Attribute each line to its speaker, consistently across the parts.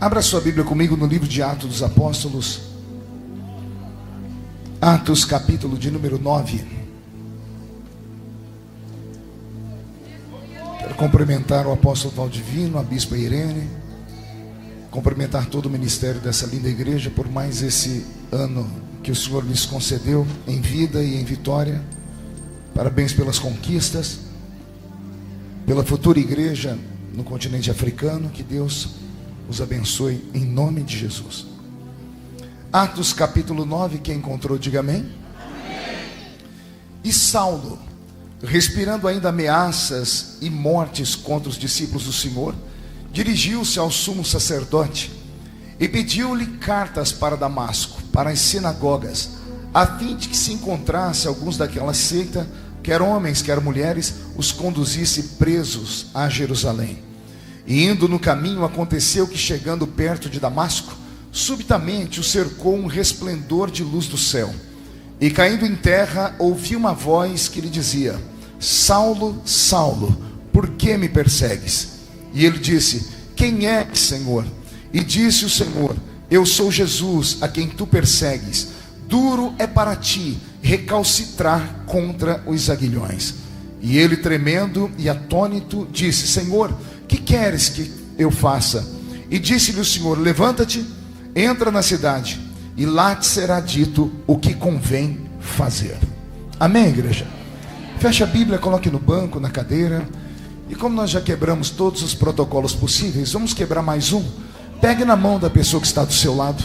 Speaker 1: Abra sua Bíblia comigo no livro de Atos dos Apóstolos. Atos, capítulo de número 9. Quero cumprimentar o apóstolo Valdivino, a bispa Irene, cumprimentar todo o ministério dessa linda igreja por mais esse ano que o Senhor lhes concedeu em vida e em vitória. Parabéns pelas conquistas, pela futura igreja no continente africano. Que Deus os abençoe em nome de Jesus. Atos capítulo 9, quem encontrou, diga amém. Amém. E Saulo, respirando ainda ameaças e mortes contra os discípulos do Senhor, dirigiu-se ao sumo sacerdote e pediu-lhe cartas para Damasco, para as sinagogas, a fim de que se encontrasse alguns daquela seita, quer homens, quer mulheres, os conduzisse presos a Jerusalém. E indo no caminho, aconteceu que, chegando perto de Damasco, subitamente o cercou um resplendor de luz do céu. E caindo em terra, ouviu uma voz que lhe dizia: Saulo, Saulo, por que me persegues? E ele disse: Quem é, Senhor? E disse o Senhor: Eu sou Jesus, a quem tu persegues. Duro é para ti recalcitrar contra os aguilhões. E ele, tremendo e atônito, disse: Senhor, que queres que eu faça? E disse-lhe o Senhor: Levanta-te, entra na cidade, e lá te será dito o que convém fazer. Amém, igreja? Feche a Bíblia, coloque no banco, na cadeira. E como nós já quebramos todos os protocolos possíveis, vamos quebrar mais um. Pegue na mão da pessoa que está do seu lado,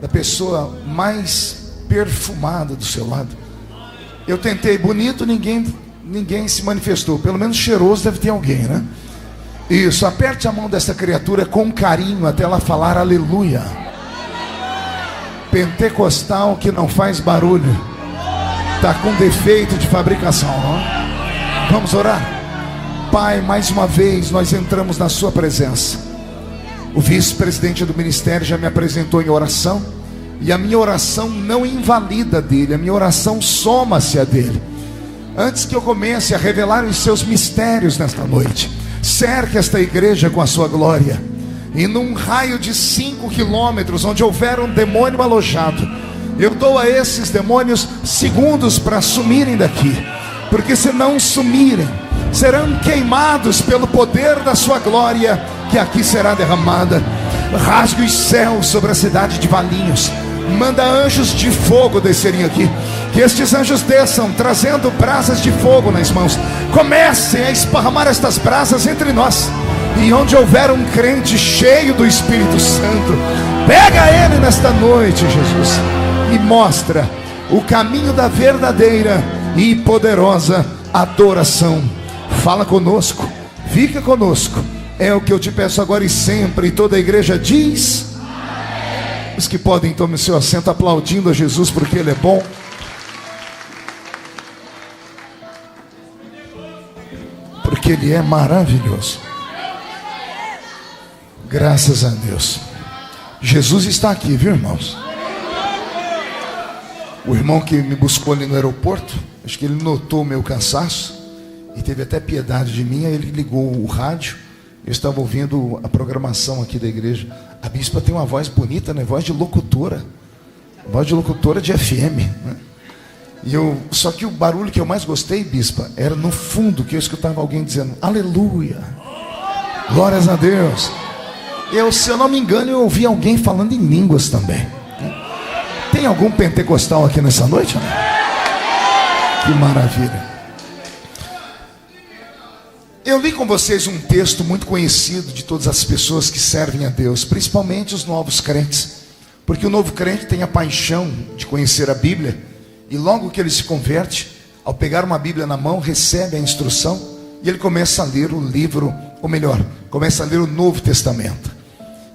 Speaker 1: da pessoa mais perfumada do seu lado. Eu tentei bonito, ninguém se manifestou. Pelo menos cheiroso deve ter alguém, né? Isso, aperte a mão dessa criatura com carinho até ela falar aleluia. Pentecostal que não faz barulho, está com defeito de fabricação, não? Vamos orar? Pai, mais uma vez nós entramos na sua presença. O vice-presidente do ministério já me apresentou em oração, e a minha oração não invalida dele, a minha oração soma-se a dele. Antes que eu comece a revelar os seus mistérios nesta noite, cerque esta igreja com a sua glória, e num raio de 5 quilômetros, onde houver um demônio alojado, eu dou a esses demônios segundos para sumirem daqui, porque se não sumirem, serão queimados pelo poder da sua glória, que aqui será derramada. Rasgue os céus sobre a cidade de Valinhos, manda anjos de fogo descerem aqui, que estes anjos desçam trazendo brasas de fogo nas mãos, comecem a esparramar estas brasas entre nós, e onde houver um crente cheio do Espírito Santo, pega ele nesta noite, Jesus, e mostra o caminho da verdadeira e poderosa adoração. Fala conosco, fica conosco, é o que eu te peço agora e sempre. E toda a igreja diz: amém. Os que podem, tomem o seu assento aplaudindo a Jesus, porque Ele é bom. Porque Ele é maravilhoso. Graças a Deus. Jesus está aqui, viu, irmãos? O irmão que me buscou ali no aeroporto, acho que ele notou o meu cansaço e teve até piedade de mim. Aí ele ligou o rádio. Eu estava ouvindo a programação aqui da igreja. A bispa tem uma voz bonita, né? Voz de locutora. Voz de locutora de FM, né? Só que o barulho que eu mais gostei, bispa, era no fundo, que eu escutava alguém dizendo aleluia, glórias a Deus. Se eu não me engano, eu ouvi alguém falando em línguas também. Tem algum pentecostal aqui nessa noite? Que maravilha. Eu li com vocês um texto muito conhecido de todas as pessoas que servem a Deus, principalmente os novos crentes, porque o novo crente tem a paixão de conhecer a Bíblia, e logo que ele se converte, ao pegar uma Bíblia na mão, recebe a instrução, e ele começa a ler o livro, ou melhor, começa a ler o Novo Testamento.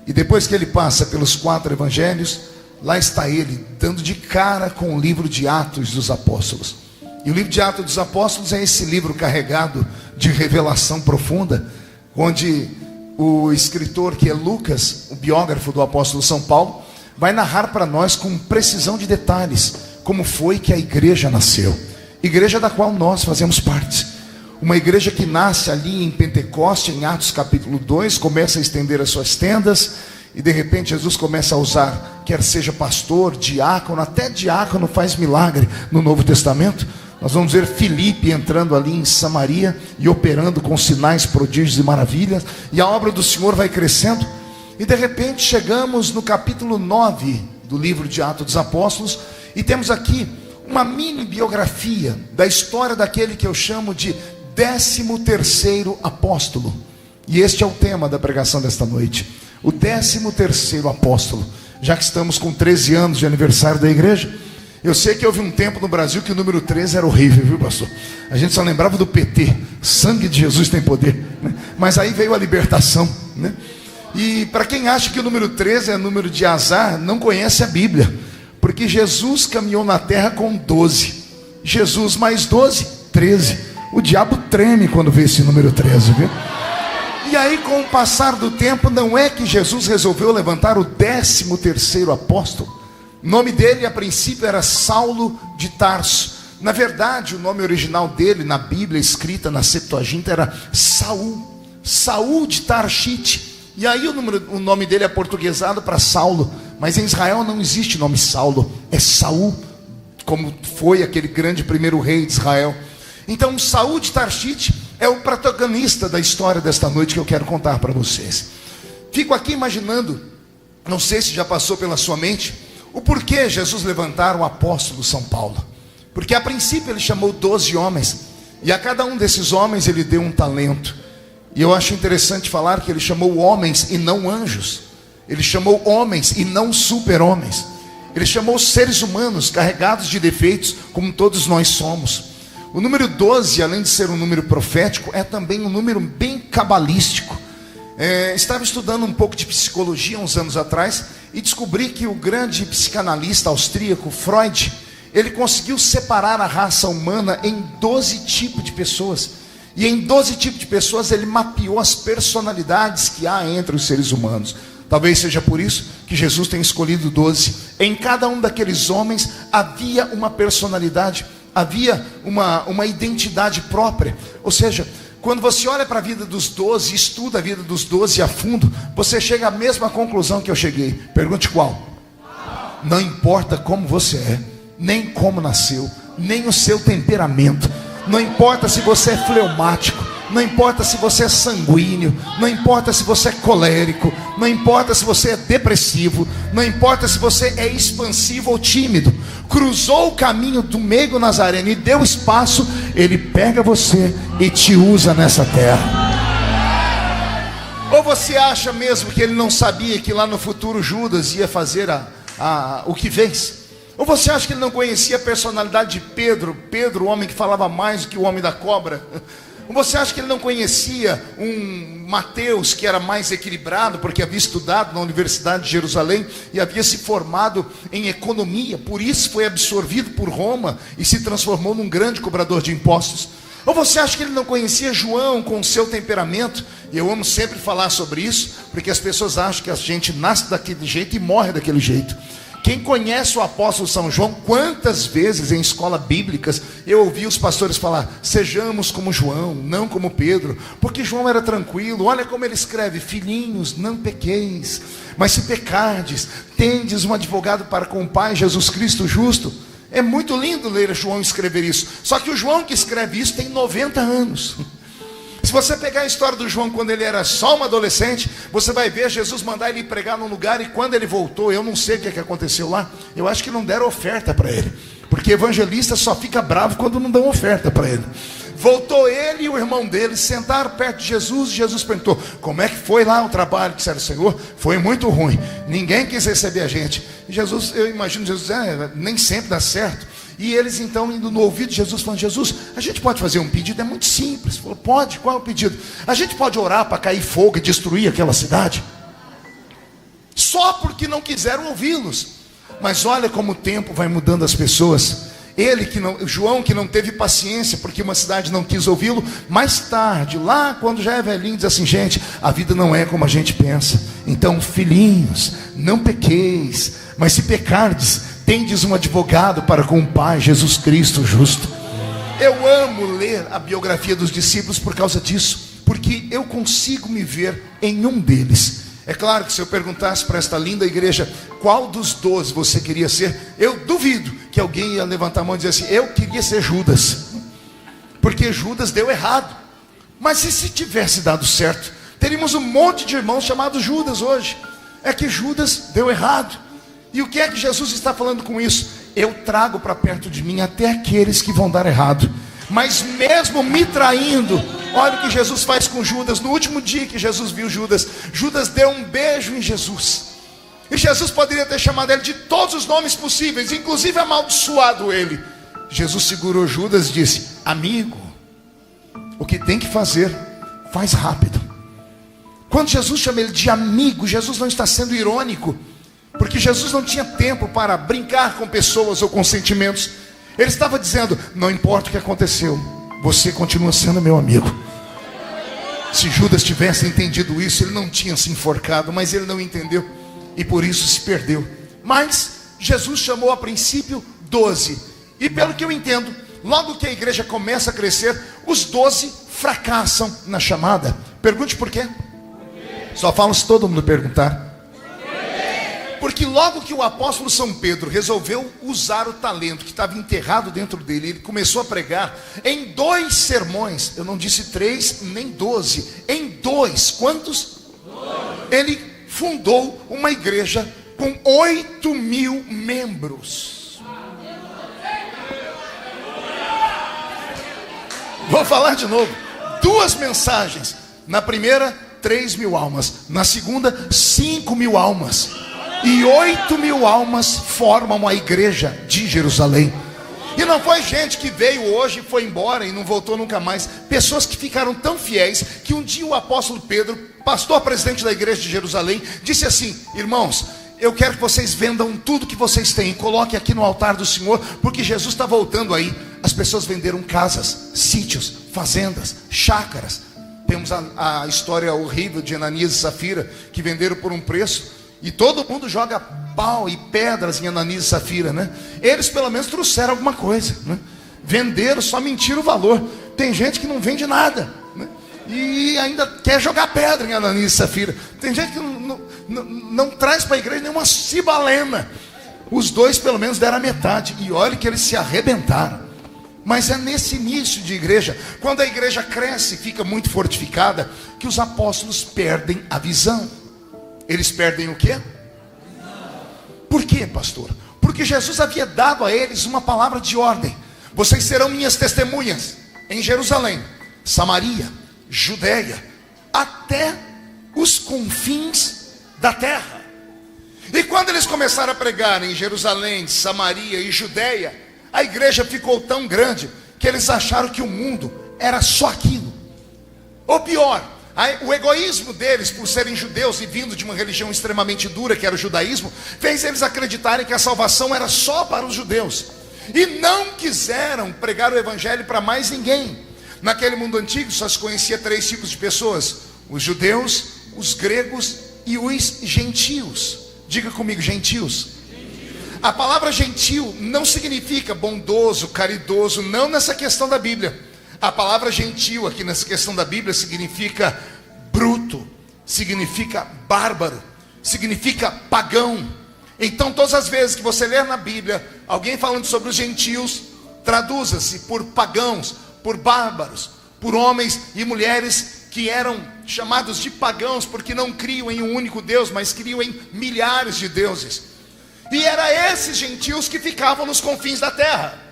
Speaker 1: E depois que ele passa pelos 4 evangelhos, lá está ele, dando de cara com o livro de Atos dos Apóstolos. E o livro de Atos dos Apóstolos é esse livro carregado de revelação profunda, onde o escritor, que é Lucas, o biógrafo do apóstolo São Paulo, vai narrar para nós com precisão de detalhes como foi que a igreja nasceu, igreja da qual nós fazemos parte. Uma igreja que nasce ali em Pentecoste, em Atos capítulo 2, começa a estender as suas tendas, e de repente Jesus começa a usar, quer seja pastor, diácono, até diácono faz milagre no Novo Testamento. Nós vamos ver Filipe entrando ali em Samaria e operando com sinais, prodígios e maravilhas, e a obra do Senhor vai crescendo. E de repente chegamos no capítulo 9 do livro de Atos dos Apóstolos, e temos aqui uma mini biografia da história daquele que eu chamo de 13º apóstolo. E este é o tema da pregação desta noite, o 13º apóstolo. Já que estamos com 13 anos de aniversário da igreja, eu sei que houve um tempo no Brasil que o número 13 era horrível, viu, pastor? A gente só lembrava do PT, sangue de Jesus tem poder, né? Mas aí veio a libertação, né? E para quem acha que o número 13 é número de azar, não conhece a Bíblia, porque Jesus caminhou na terra com 12, Jesus mais 12, 13. O diabo treme quando vê esse número 13, viu? E aí, com o passar do tempo, não é que Jesus resolveu levantar o 13º apóstolo. O nome dele, a princípio, era Saulo de Tarso. Na verdade, o nome original dele, na Bíblia escrita na Septuaginta, era Saul, Saul de Tarshite. E aí o nome dele é aportuguesado para Saulo. Mas em Israel não existe nome Saulo, é Saul, como foi aquele grande primeiro rei de Israel. Então Saul de Tarshite é o protagonista da história desta noite que eu quero contar para vocês. Fico aqui imaginando, não sei se já passou pela sua mente, o porquê Jesus levantar o apóstolo São Paulo. Porque a princípio ele chamou 12 homens, e a cada um desses homens ele deu um talento. E eu acho interessante falar que ele chamou homens e não anjos. Ele chamou homens e não super-homens. Ele chamou seres humanos carregados de defeitos, como todos nós somos. O número 12, além de ser um número profético, é também um número bem cabalístico. Estava estudando um pouco de psicologia uns anos atrás e descobri que o grande psicanalista austríaco Freud, ele conseguiu separar a raça humana em 12 tipos de pessoas. E em 12 tipos de pessoas ele mapeou as personalidades que há entre os seres humanos. Talvez seja por isso que Jesus tenha escolhido 12. Em cada um daqueles homens havia uma personalidade, havia uma identidade própria. Ou seja, quando você olha para a vida dos 12, estuda a vida dos 12 a fundo, você chega à mesma conclusão que eu cheguei. Pergunte qual? Não importa como você é, nem como nasceu, nem o seu temperamento. Não importa se você é fleumático, não importa se você é sanguíneo, não importa se você é colérico, não importa se você é depressivo, não importa se você é expansivo ou tímido. Cruzou o caminho do meigo nazareno e deu espaço, ele pega você e te usa nessa terra. Ou você acha mesmo que ele não sabia que lá no futuro Judas ia fazer o que fez? Ou você acha que ele não conhecia a personalidade de Pedro, o homem que falava mais do que o homem da cobra? Ou você acha que ele não conhecia um Mateus que era mais equilibrado, porque havia estudado na Universidade de Jerusalém e havia se formado em economia, por isso foi absorvido por Roma e se transformou num grande cobrador de impostos? Ou você acha que ele não conhecia João com o seu temperamento? E eu amo sempre falar sobre isso, porque as pessoas acham que a gente nasce daquele jeito e morre daquele jeito. Quem conhece o apóstolo São João, quantas vezes em escolas bíblicas eu ouvi os pastores falar: sejamos como João, não como Pedro, porque João era tranquilo. Olha como ele escreve: filhinhos, não pequeis, mas se pecardes, tendes um advogado para com o Pai, Jesus Cristo justo. É muito lindo ler João escrever isso. Só que o João que escreve isso tem 90 anos. Se você pegar a história do João quando ele era só um adolescente, você vai ver Jesus mandar ele pregar num lugar, e quando ele voltou, eu não sei o que aconteceu lá. Eu acho que não deram oferta para ele, porque evangelista só fica bravo quando não dão oferta para ele. Voltou ele e o irmão dele, sentaram perto de Jesus, e Jesus perguntou: como é que foi lá o trabalho? Disseram: Senhor, foi muito ruim, ninguém quis receber a gente. E Jesus, eu imagino Jesus, nem sempre dá certo. E eles então indo no ouvido de Jesus, falando: Jesus, a gente pode fazer um pedido? É muito simples. Falou: pode, qual é o pedido? A gente pode orar para cair fogo e destruir aquela cidade? Só porque não quiseram ouvi-los. Mas olha como o tempo vai mudando as pessoas. João que não teve paciência porque uma cidade não quis ouvi-lo, mais tarde, lá quando já é velhinho, diz assim: gente, a vida não é como a gente pensa. Então, filhinhos, não pequeis, mas se pecardes, tendes um advogado para com o Pai, Jesus Cristo justo. Eu amo ler a biografia dos discípulos por causa disso, porque eu consigo me ver em um deles. É claro que se eu perguntasse para esta linda igreja qual dos 12 você queria ser, eu duvido que alguém ia levantar a mão e dizer assim: eu queria ser Judas, porque Judas deu errado. Mas e se tivesse dado certo? Teríamos um monte de irmãos chamados Judas hoje. É que Judas deu errado. E o que é que Jesus está falando com isso? Eu trago para perto de mim até aqueles que vão dar errado, mas mesmo me traindo. Olha o que Jesus faz com Judas. No último dia que Jesus viu Judas, Judas deu um beijo em Jesus. E Jesus poderia ter chamado ele de todos os nomes possíveis, inclusive amaldiçoado ele. Jesus segurou Judas e disse: amigo, o que tem que fazer, faz rápido. Quando Jesus chama ele de amigo, Jesus não está sendo irônico, porque Jesus não tinha tempo para brincar com pessoas ou com sentimentos. Ele estava dizendo: não importa o que aconteceu, você continua sendo meu amigo. Se Judas tivesse entendido isso, ele não tinha se enforcado, mas ele não entendeu e por isso se perdeu. Mas Jesus chamou a princípio 12. E pelo que eu entendo, logo que a igreja começa a crescer, os 12 fracassam na chamada. Pergunte por quê? Só falo se todo mundo perguntar. Porque logo que o apóstolo São Pedro resolveu usar o talento que estava enterrado dentro dele, ele começou a pregar em 2 sermões. Eu não disse 3 nem 12, em 2. Quantos? 2. Ele fundou uma igreja com 8.000 membros. Vou falar de novo. 2 mensagens. Na primeira, 3.000 almas. Na segunda, 5.000 almas. E 8.000 almas formam a igreja de Jerusalém. E não foi gente que veio hoje e foi embora e não voltou nunca mais. Pessoas que ficaram tão fiéis que um dia o apóstolo Pedro, pastor presidente da igreja de Jerusalém, disse assim: irmãos, eu quero que vocês vendam tudo que vocês têm, coloquem aqui no altar do Senhor, porque Jesus está voltando aí. As pessoas venderam casas, sítios, fazendas, chácaras. Temos a história horrível de Ananias e Safira, que venderam por um preço. E todo mundo joga pau e pedras em Ananias e Safira, né? Eles pelo menos trouxeram alguma coisa, né? Venderam, só mentiram o valor. Tem gente que não vende nada, né? E ainda quer jogar pedra em Ananias e Safira. Tem gente que não traz para a igreja nenhuma cibalena. Os 2 pelo menos deram a metade. E olha que eles se arrebentaram. Mas é nesse início de igreja, quando a igreja cresce e fica muito fortificada, que os apóstolos perdem a visão. Eles perdem o quê? Por quê, pastor? Porque Jesus havia dado a eles uma palavra de ordem: vocês serão minhas testemunhas em Jerusalém, Samaria, Judeia, até os confins da terra. E quando eles começaram a pregar em Jerusalém, Samaria e Judeia, a igreja ficou tão grande que eles acharam que o mundo era só aquilo. Ou pior, o egoísmo deles, por serem judeus e vindo de uma religião extremamente dura, que era o judaísmo, fez eles acreditarem que a salvação era só para os judeus. E não quiseram pregar o evangelho para mais ninguém. Naquele mundo antigo só se conhecia 3 tipos de pessoas: os judeus, os gregos e os gentios. Diga comigo, gentios. A palavra gentil não significa bondoso, caridoso, não nessa questão da Bíblia. A palavra gentil aqui nessa questão da Bíblia significa bruto, significa bárbaro, significa pagão. Então todas as vezes que você ler na Bíblia alguém falando sobre os gentios, traduza-se por pagãos, por bárbaros, por homens e mulheres que eram chamados de pagãos porque não criam em um único Deus, mas criam em milhares de deuses. E era esses gentios que ficavam nos confins da terra.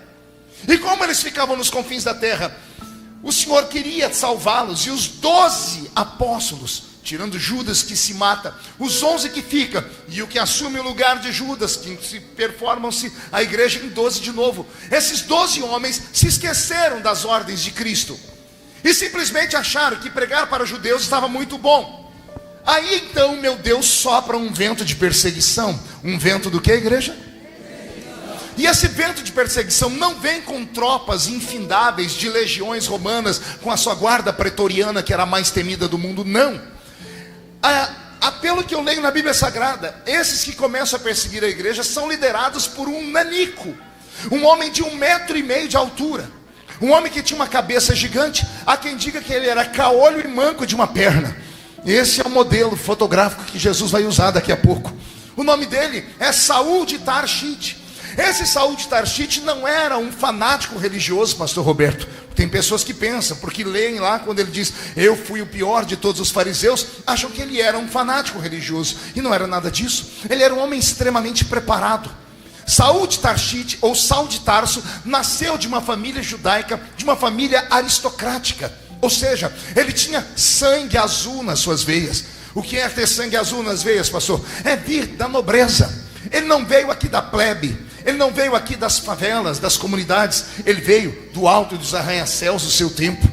Speaker 1: E como eles ficavam nos confins da terra, o Senhor queria salvá-los. E os 12 apóstolos, tirando Judas que se mata, os 11 que ficam, e o que assume o lugar de Judas, que se performam-se a igreja em 12 de novo. Esses 12 homens se esqueceram das ordens de Cristo e simplesmente acharam que pregar para os judeus estava muito bom. Aí então, meu Deus, sopra um vento de perseguição. Um vento do que, igreja? E esse vento de perseguição não vem com tropas infindáveis de legiões romanas, com a sua guarda pretoriana, que era a mais temida do mundo, não. Pelo que eu leio na Bíblia Sagrada, esses que começam a perseguir a igreja são liderados por um nanico, um homem de 1,5 metro de altura, um homem que tinha uma cabeça gigante. Há quem diga que ele era caolho e manco de uma perna. Esse é o modelo fotográfico que Jesus vai usar daqui a pouco. O nome dele é Saul de Tarshite. Esse Saul de Tarshite não era um fanático religioso, pastor Roberto. Tem pessoas que pensam, porque leem lá quando ele diz: eu fui o pior de todos os fariseus, acham que ele era um fanático religioso. E não era nada disso. Ele era um homem extremamente preparado. Saul de Tarshite, ou Saul de Tarso, nasceu de uma família judaica, de uma família aristocrática. Ou seja, ele tinha sangue azul nas suas veias. O que é ter sangue azul nas veias, pastor? É vir da nobreza. Ele não veio aqui da plebe, ele não veio aqui das favelas, das comunidades. Ele veio do alto dos arranha-céus do seu tempo.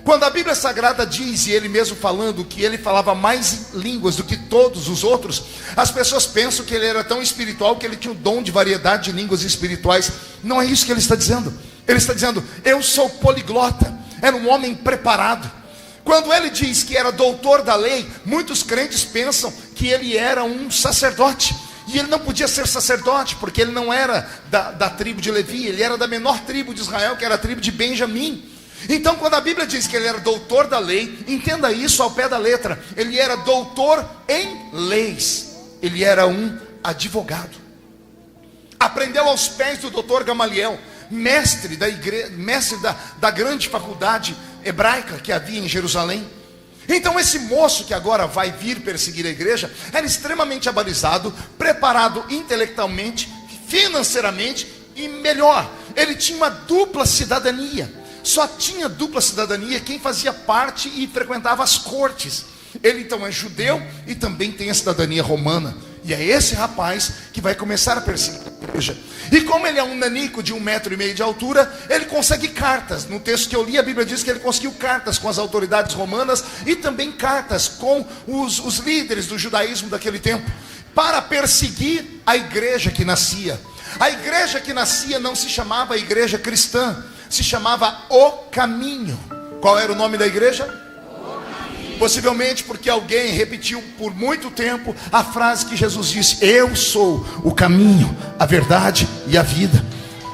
Speaker 1: Quando a Bíblia Sagrada diz, e ele mesmo falando, que ele falava mais línguas do que todos os outros, as pessoas pensam que ele era tão espiritual que ele tinha o dom de variedade de línguas espirituais. Não é isso que ele está dizendo. Ele está dizendo: eu sou poliglota. Era um homem preparado. Quando ele diz que era doutor da lei, muitos crentes pensam que ele era um sacerdote. E ele não podia ser sacerdote, porque ele não era da tribo de Levi, ele era da menor tribo de Israel, que era a tribo de Benjamim. Então, quando a Bíblia diz que ele era doutor da lei, entenda isso ao pé da letra. Ele era doutor em leis. Ele era um advogado. Aprendeu aos pés do doutor Gamaliel, mestre da grande faculdade hebraica que havia em Jerusalém. Então esse moço que agora vai vir perseguir a igreja era extremamente abalizado, preparado intelectualmente, financeiramente e melhor, ele tinha uma dupla cidadania. Só tinha dupla cidadania quem fazia parte e frequentava as cortes. Ele então é judeu e também tem a cidadania romana. E é esse rapaz que vai começar a perseguir a igreja. E como ele é um nanico de 1,5 metro de altura, ele consegue cartas. No texto que eu li, a Bíblia diz que ele conseguiu cartas com as autoridades romanas e também cartas com os líderes do judaísmo daquele tempo, para perseguir a igreja que nascia. A igreja que nascia não se chamava igreja cristã, se chamava O Caminho. Qual era o nome da igreja? Possivelmente porque alguém repetiu por muito tempo a frase que Jesus disse: eu sou o caminho, a verdade e a vida.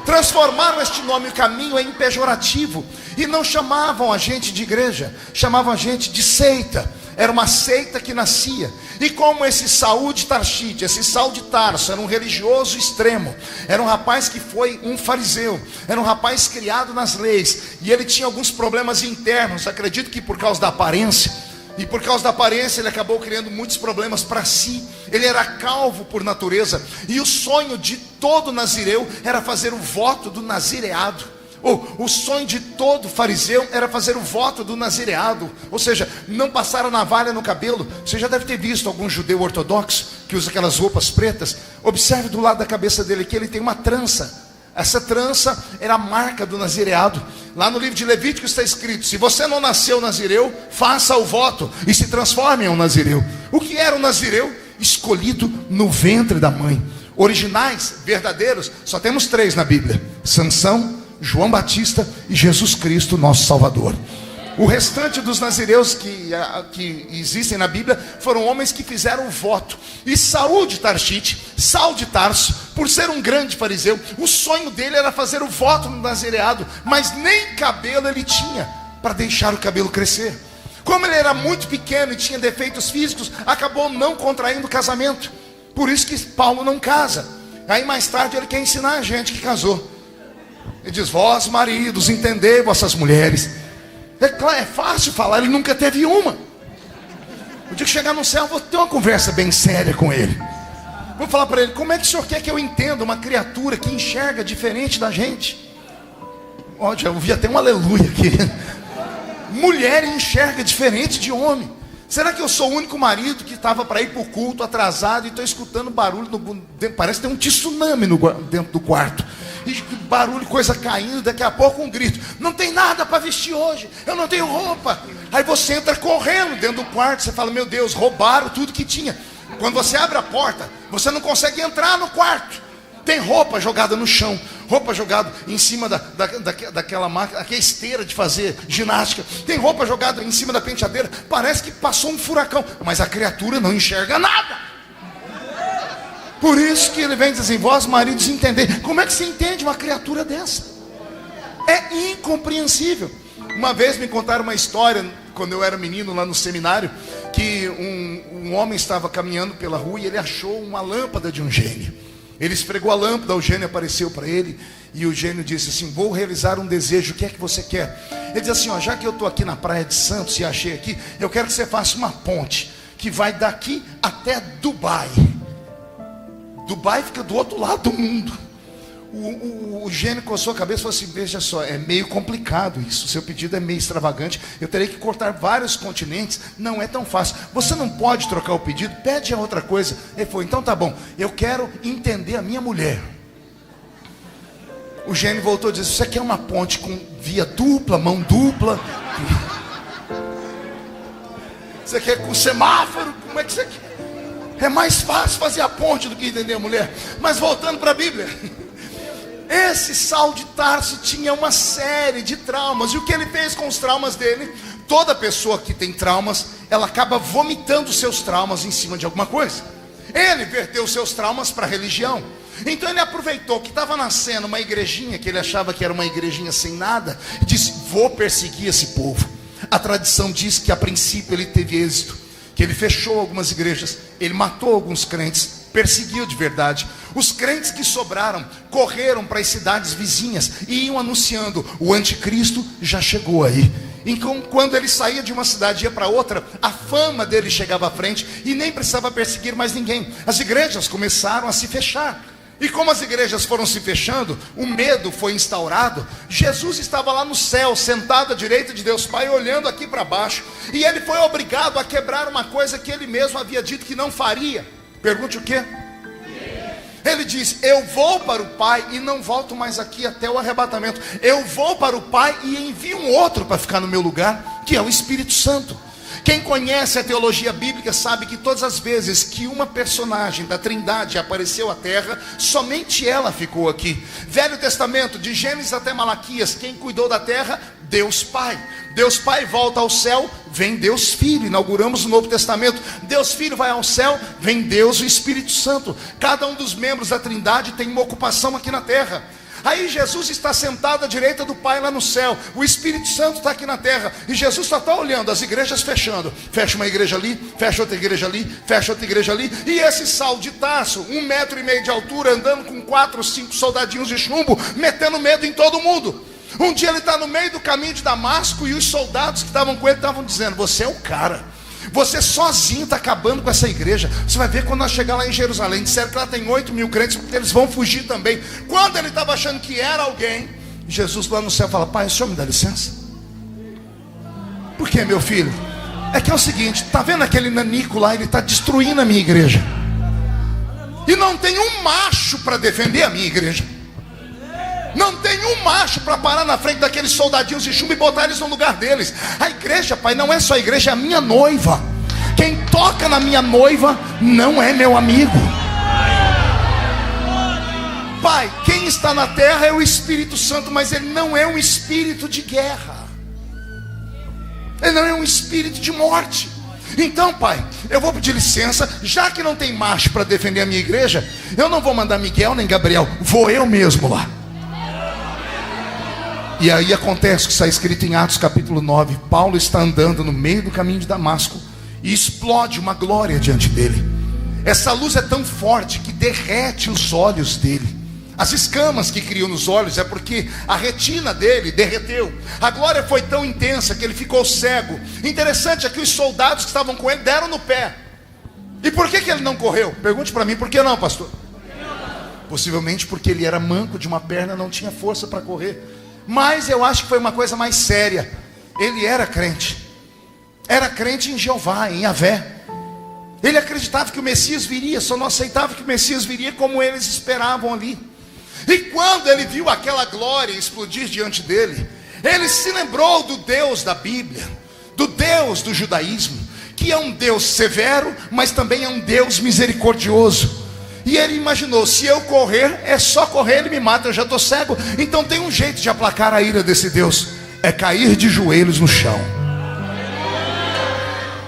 Speaker 1: Transformaram este nome, o caminho, em pejorativo, e não chamavam a gente de igreja, chamavam a gente de seita. Era uma seita que nascia. E como esse Saul de Tarshite, esse Saul de Tarso, era um religioso extremo, era um rapaz que foi um fariseu, era um rapaz criado nas leis, e ele tinha alguns problemas internos, acredito que por causa da aparência. E por causa da aparência ele acabou criando muitos problemas para si. Ele era calvo por natureza. E o sonho de todo nazireu era fazer o voto do nazireado. O sonho de todo fariseu era fazer o voto do nazireado. Ou seja, não passar a navalha no cabelo. Você já deve ter visto algum judeu ortodoxo que usa aquelas roupas pretas. Observe do lado da cabeça dele que ele tem uma trança. Essa trança era a marca do nazireado. Lá no livro de Levítico está escrito: se você não nasceu nazireu, faça o voto e se transforme em um nazireu. O que era um nazireu? Escolhido no ventre da mãe. Originais, verdadeiros, só temos 3 na Bíblia: Sansão, João Batista e Jesus Cristo, nosso Salvador. O restante dos nazireus que existem na Bíblia foram homens que fizeram o voto. E Saul de Tarshite, Saul de Tarso, por ser um grande fariseu, o sonho dele era fazer o voto no nazireado, mas nem cabelo ele tinha para deixar o cabelo crescer. Como ele era muito pequeno e tinha defeitos físicos, acabou não contraindo casamento. Por isso que Paulo não casa. Aí mais tarde ele quer ensinar a gente que casou. Ele diz: vós maridos, entendei vossas mulheres. É fácil falar, ele nunca teve uma. O dia que chegar no céu, eu vou ter uma conversa bem séria com ele. Vou falar para ele: como é que o senhor quer que eu entenda uma criatura que enxerga diferente da gente? Ó, já ouvi até um aleluia aqui. Mulher enxerga diferente de homem. Será que eu sou o único marido que estava para ir para o culto atrasado e estou escutando barulho, parece que tem um tsunami dentro do quarto. E barulho, coisa caindo, daqui a pouco um grito: não tem nada para vestir hoje, eu não tenho roupa. Aí você entra correndo dentro do quarto, você fala: meu Deus, roubaram tudo que tinha. Quando você abre a porta, você não consegue entrar no quarto. Tem roupa jogada no chão, roupa jogada em cima daquela máquina, aquela esteira de fazer ginástica. Tem roupa jogada em cima da penteadeira, parece que passou um furacão, mas a criatura não enxerga nada. Por isso que ele vem dizer assim: vós maridos, entendei. Como é que se entende uma criatura dessa? É incompreensível. Uma vez me contaram uma história, quando eu era menino lá no seminário, que um homem estava caminhando pela rua e ele achou uma lâmpada de um gênio. Ele esfregou a lâmpada, o gênio apareceu para ele e o gênio disse assim: vou realizar um desejo, o que é que você quer? Ele disse assim: ó, já que eu estou aqui na praia de Santos e achei aqui, eu quero que você faça uma ponte que vai daqui até Dubai. Dubai fica do outro lado do mundo. O gênio coçou a cabeça e falou assim: veja só, é meio complicado isso, o seu pedido é meio extravagante, eu terei que cortar vários continentes, não é tão fácil, você não pode trocar o pedido, pede a outra coisa. Ele falou: então tá bom, eu quero entender a minha mulher. O gênio voltou e disse: você quer uma ponte com via dupla, mão dupla? Você quer com semáforo? Como é que você quer? É mais fácil fazer a ponte do que entender a mulher. Mas voltando para a Bíblia, esse Saulo de Tarso tinha uma série de traumas. E o que ele fez com os traumas dele? Toda pessoa que tem traumas, ela acaba vomitando seus traumas em cima de alguma coisa. Ele verteu seus traumas para a religião. Então ele aproveitou que estava nascendo uma igrejinha, que ele achava que era uma igrejinha sem nada, e disse: vou perseguir esse povo. A tradição diz que a princípio ele teve êxito, que ele fechou algumas igrejas, ele matou alguns crentes, perseguiu de verdade. Os crentes que sobraram correram para as cidades vizinhas e iam anunciando: o anticristo já chegou aí. Então, quando ele saía de uma cidade e ia para outra, a fama dele chegava à frente e nem precisava perseguir mais ninguém. As igrejas começaram a se fechar. E como as igrejas foram se fechando, o medo foi instaurado. Jesus estava lá no céu, sentado à direita de Deus Pai, olhando aqui para baixo. E ele foi obrigado a quebrar uma coisa que ele mesmo havia dito que não faria. Pergunte o quê? Ele diz: eu vou para o Pai e não volto mais aqui até o arrebatamento. Eu vou para o Pai e envio um outro para ficar no meu lugar, que é o Espírito Santo. Quem conhece a teologia bíblica sabe que todas as vezes que uma personagem da Trindade apareceu à terra, somente ela ficou aqui. Velho Testamento, de Gênesis até Malaquias, quem cuidou da terra? Deus Pai. Deus Pai volta ao céu, vem Deus Filho. Inauguramos o Novo Testamento. Deus Filho vai ao céu, vem Deus o Espírito Santo. Cada um dos membros da Trindade tem uma ocupação aqui na terra. Aí Jesus está sentado à direita do Pai lá no céu. O Espírito Santo está aqui na terra. E Jesus só está olhando as igrejas fechando. Fecha uma igreja ali, fecha outra igreja ali, fecha outra igreja ali. E esse Saulo de Tarso, 1,5 metro de altura, andando com 4 ou 5 soldadinhos de chumbo, metendo medo em todo mundo. Um dia ele está no meio do caminho de Damasco e os soldados que estavam com ele estavam dizendo: você é o cara. Você sozinho está acabando com essa igreja. Você vai ver quando nós chegar lá em Jerusalém. Disseram que lá tem 8.000 crentes, porque eles vão fugir também. Quando ele estava achando que era alguém, Jesus lá no céu fala: pai, o senhor me dá licença? Por que, meu filho? É que é o seguinte, está vendo aquele nanico lá? Ele está destruindo a minha igreja. E não tem um macho para defender a minha igreja. Não tem um macho para parar na frente daqueles soldadinhos de chumbo e botar eles no lugar deles. A igreja, pai, não é só a igreja, é a minha noiva. Quem toca na minha noiva não é meu amigo. Pai, quem está na terra é o Espírito Santo, mas ele não é um espírito de guerra. Ele não é um espírito de morte. Então, pai, eu vou pedir licença. Já que não tem macho para defender a minha igreja, eu não vou mandar Miguel nem Gabriel, vou eu mesmo lá. E aí acontece o que está escrito em Atos capítulo 9. Paulo está andando no meio do caminho de Damasco e explode uma glória diante dele. Essa luz é tão forte que derrete os olhos dele. As escamas que criam nos olhos é porque a retina dele derreteu. A glória foi tão intensa que ele ficou cego. Interessante é que os soldados que estavam com ele deram no pé. E por que ele não correu? Pergunte para mim, por que não, pastor? Possivelmente porque ele era manco de uma perna, não tinha força para correr. Mas eu acho que foi uma coisa mais séria. Ele era crente. Era crente em Jeová, em Yahvé. Ele acreditava que o Messias viria, só não aceitava que o Messias viria como eles esperavam ali. E quando ele viu aquela glória explodir diante dele, ele se lembrou do Deus da Bíblia, do Deus do judaísmo, que é um Deus severo, mas também é um Deus misericordioso. E ele imaginou: se eu correr, é só correr, ele me mata, eu já estou cego. Então tem um jeito de aplacar a ira desse Deus: é cair de joelhos no chão.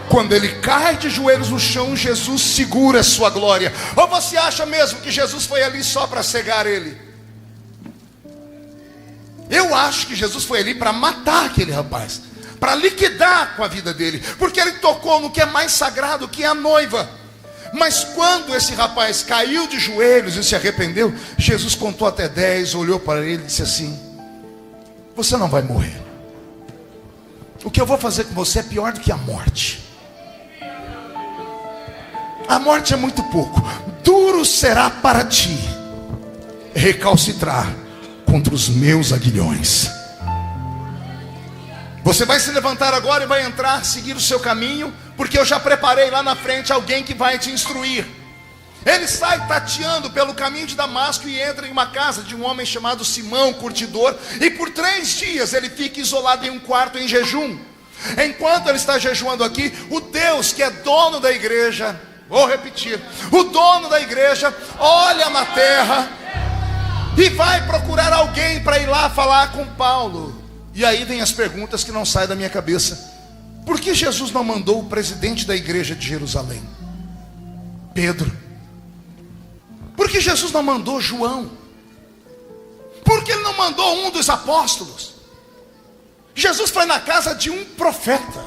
Speaker 1: Quando ele cai de joelhos no chão, Jesus segura a sua glória. Ou você acha mesmo que Jesus foi ali só para cegar ele? Eu acho que Jesus foi ali para matar aquele rapaz, para liquidar com a vida dele, porque ele tocou no que é mais sagrado, que é a noiva. Mas quando esse rapaz caiu de joelhos e se arrependeu, Jesus contou até 10, olhou para ele e disse assim: você não vai morrer. O que eu vou fazer com você é pior do que a morte. A morte é muito pouco. Duro será para ti recalcitrar contra os meus aguilhões. Você vai se levantar agora e vai entrar, seguir o seu caminho, porque eu já preparei lá na frente alguém que vai te instruir. Ele sai tateando pelo caminho de Damasco e entra em uma casa de um homem chamado Simão, curtidor, e por 3 dias ele fica isolado em um quarto em jejum. Enquanto ele está jejuando aqui, o Deus que é dono da igreja, vou repetir, o dono da igreja olha na terra e vai procurar alguém para ir lá falar com Paulo. E aí vem as perguntas que não saem da minha cabeça. Por que Jesus não mandou o presidente da igreja de Jerusalém, Pedro? Por que Jesus não mandou João? Por que ele não mandou um dos apóstolos? Jesus foi na casa de um profeta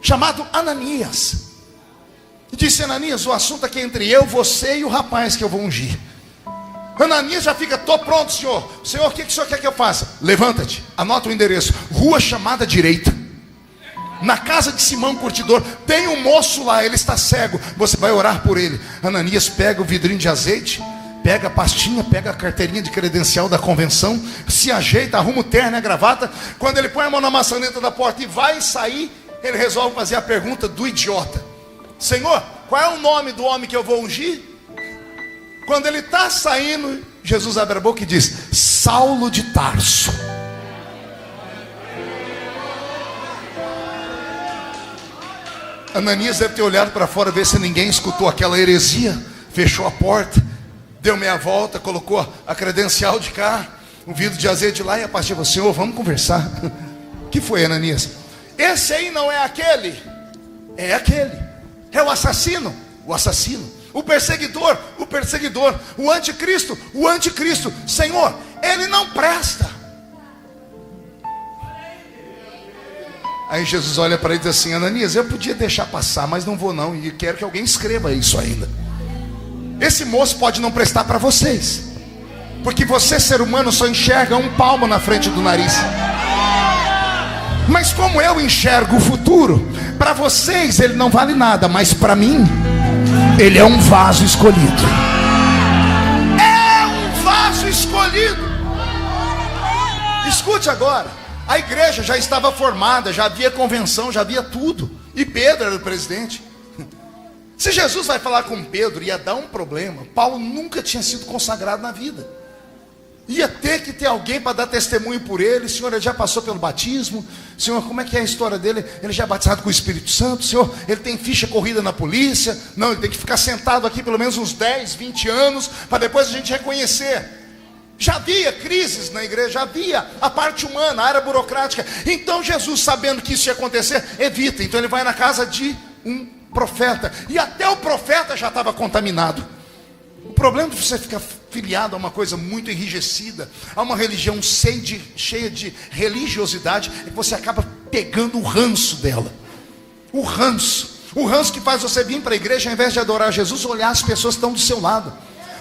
Speaker 1: chamado Ananias e disse: Ananias, o assunto aqui é entre eu, você e o rapaz que eu vou ungir. Ananias já fica: estou pronto, senhor. Senhor, o que o senhor quer que eu faça? Levanta-te, anota o endereço, rua chamada direita, na casa de Simão curtidor. Tem um moço lá, ele está cego, você vai orar por ele. Ananias pega o vidrinho de azeite, pega a pastinha, pega a carteirinha de credencial da convenção, se ajeita, arruma o terno e a gravata. Quando ele põe a mão na maçaneta da porta e vai sair, ele resolve fazer a pergunta do idiota: Senhor, qual é o nome do homem que eu vou ungir? Quando ele está saindo, Jesus abre a boca e diz: Saulo de Tarso. Ananias deve ter olhado para fora, ver se ninguém escutou aquela heresia, fechou a porta, deu meia volta, colocou a credencial de cá, um vidro de azeite lá, e a pastinha falou: Senhor, vamos conversar. O que foi, Ananias? Esse aí não é aquele? É aquele. É o assassino? O assassino. O perseguidor? O perseguidor. O anticristo? O anticristo. Senhor, ele não presta. Aí Jesus olha para ele e diz assim: Ananias, eu podia deixar passar, mas não vou não, e quero que alguém escreva isso ainda. Esse moço pode não prestar para vocês, porque você, ser humano, só enxerga um palmo na frente do nariz. Mas como eu enxergo o futuro, para vocês ele não vale nada, mas para mim ele é um vaso escolhido. É um vaso escolhido. Escute agora. A igreja já estava formada, já havia convenção, já havia tudo. E Pedro era o presidente. Se Jesus vai falar com Pedro, ia dar um problema. Paulo nunca tinha sido consagrado na vida. Ia ter que ter alguém para dar testemunho por ele. Senhor, ele já passou pelo batismo. Senhor, como é que é a história dele? Ele já é batizado com o Espírito Santo. Senhor, ele tem ficha corrida na polícia. Não, ele tem que ficar sentado aqui pelo menos uns 10, 20 anos, para depois a gente reconhecer. Já havia crises na igreja, já havia a parte humana, a área burocrática. Então Jesus, sabendo que isso ia acontecer, evita. Então ele vai na casa de um profeta. E até o profeta já estava contaminado. O problema de você ficar filiado a uma coisa muito enrijecida, a uma religião cheia de religiosidade, é que você acaba pegando o ranço dela. O ranço que faz você vir para a igreja, ao invés de adorar Jesus, olhar as pessoas que estão do seu lado,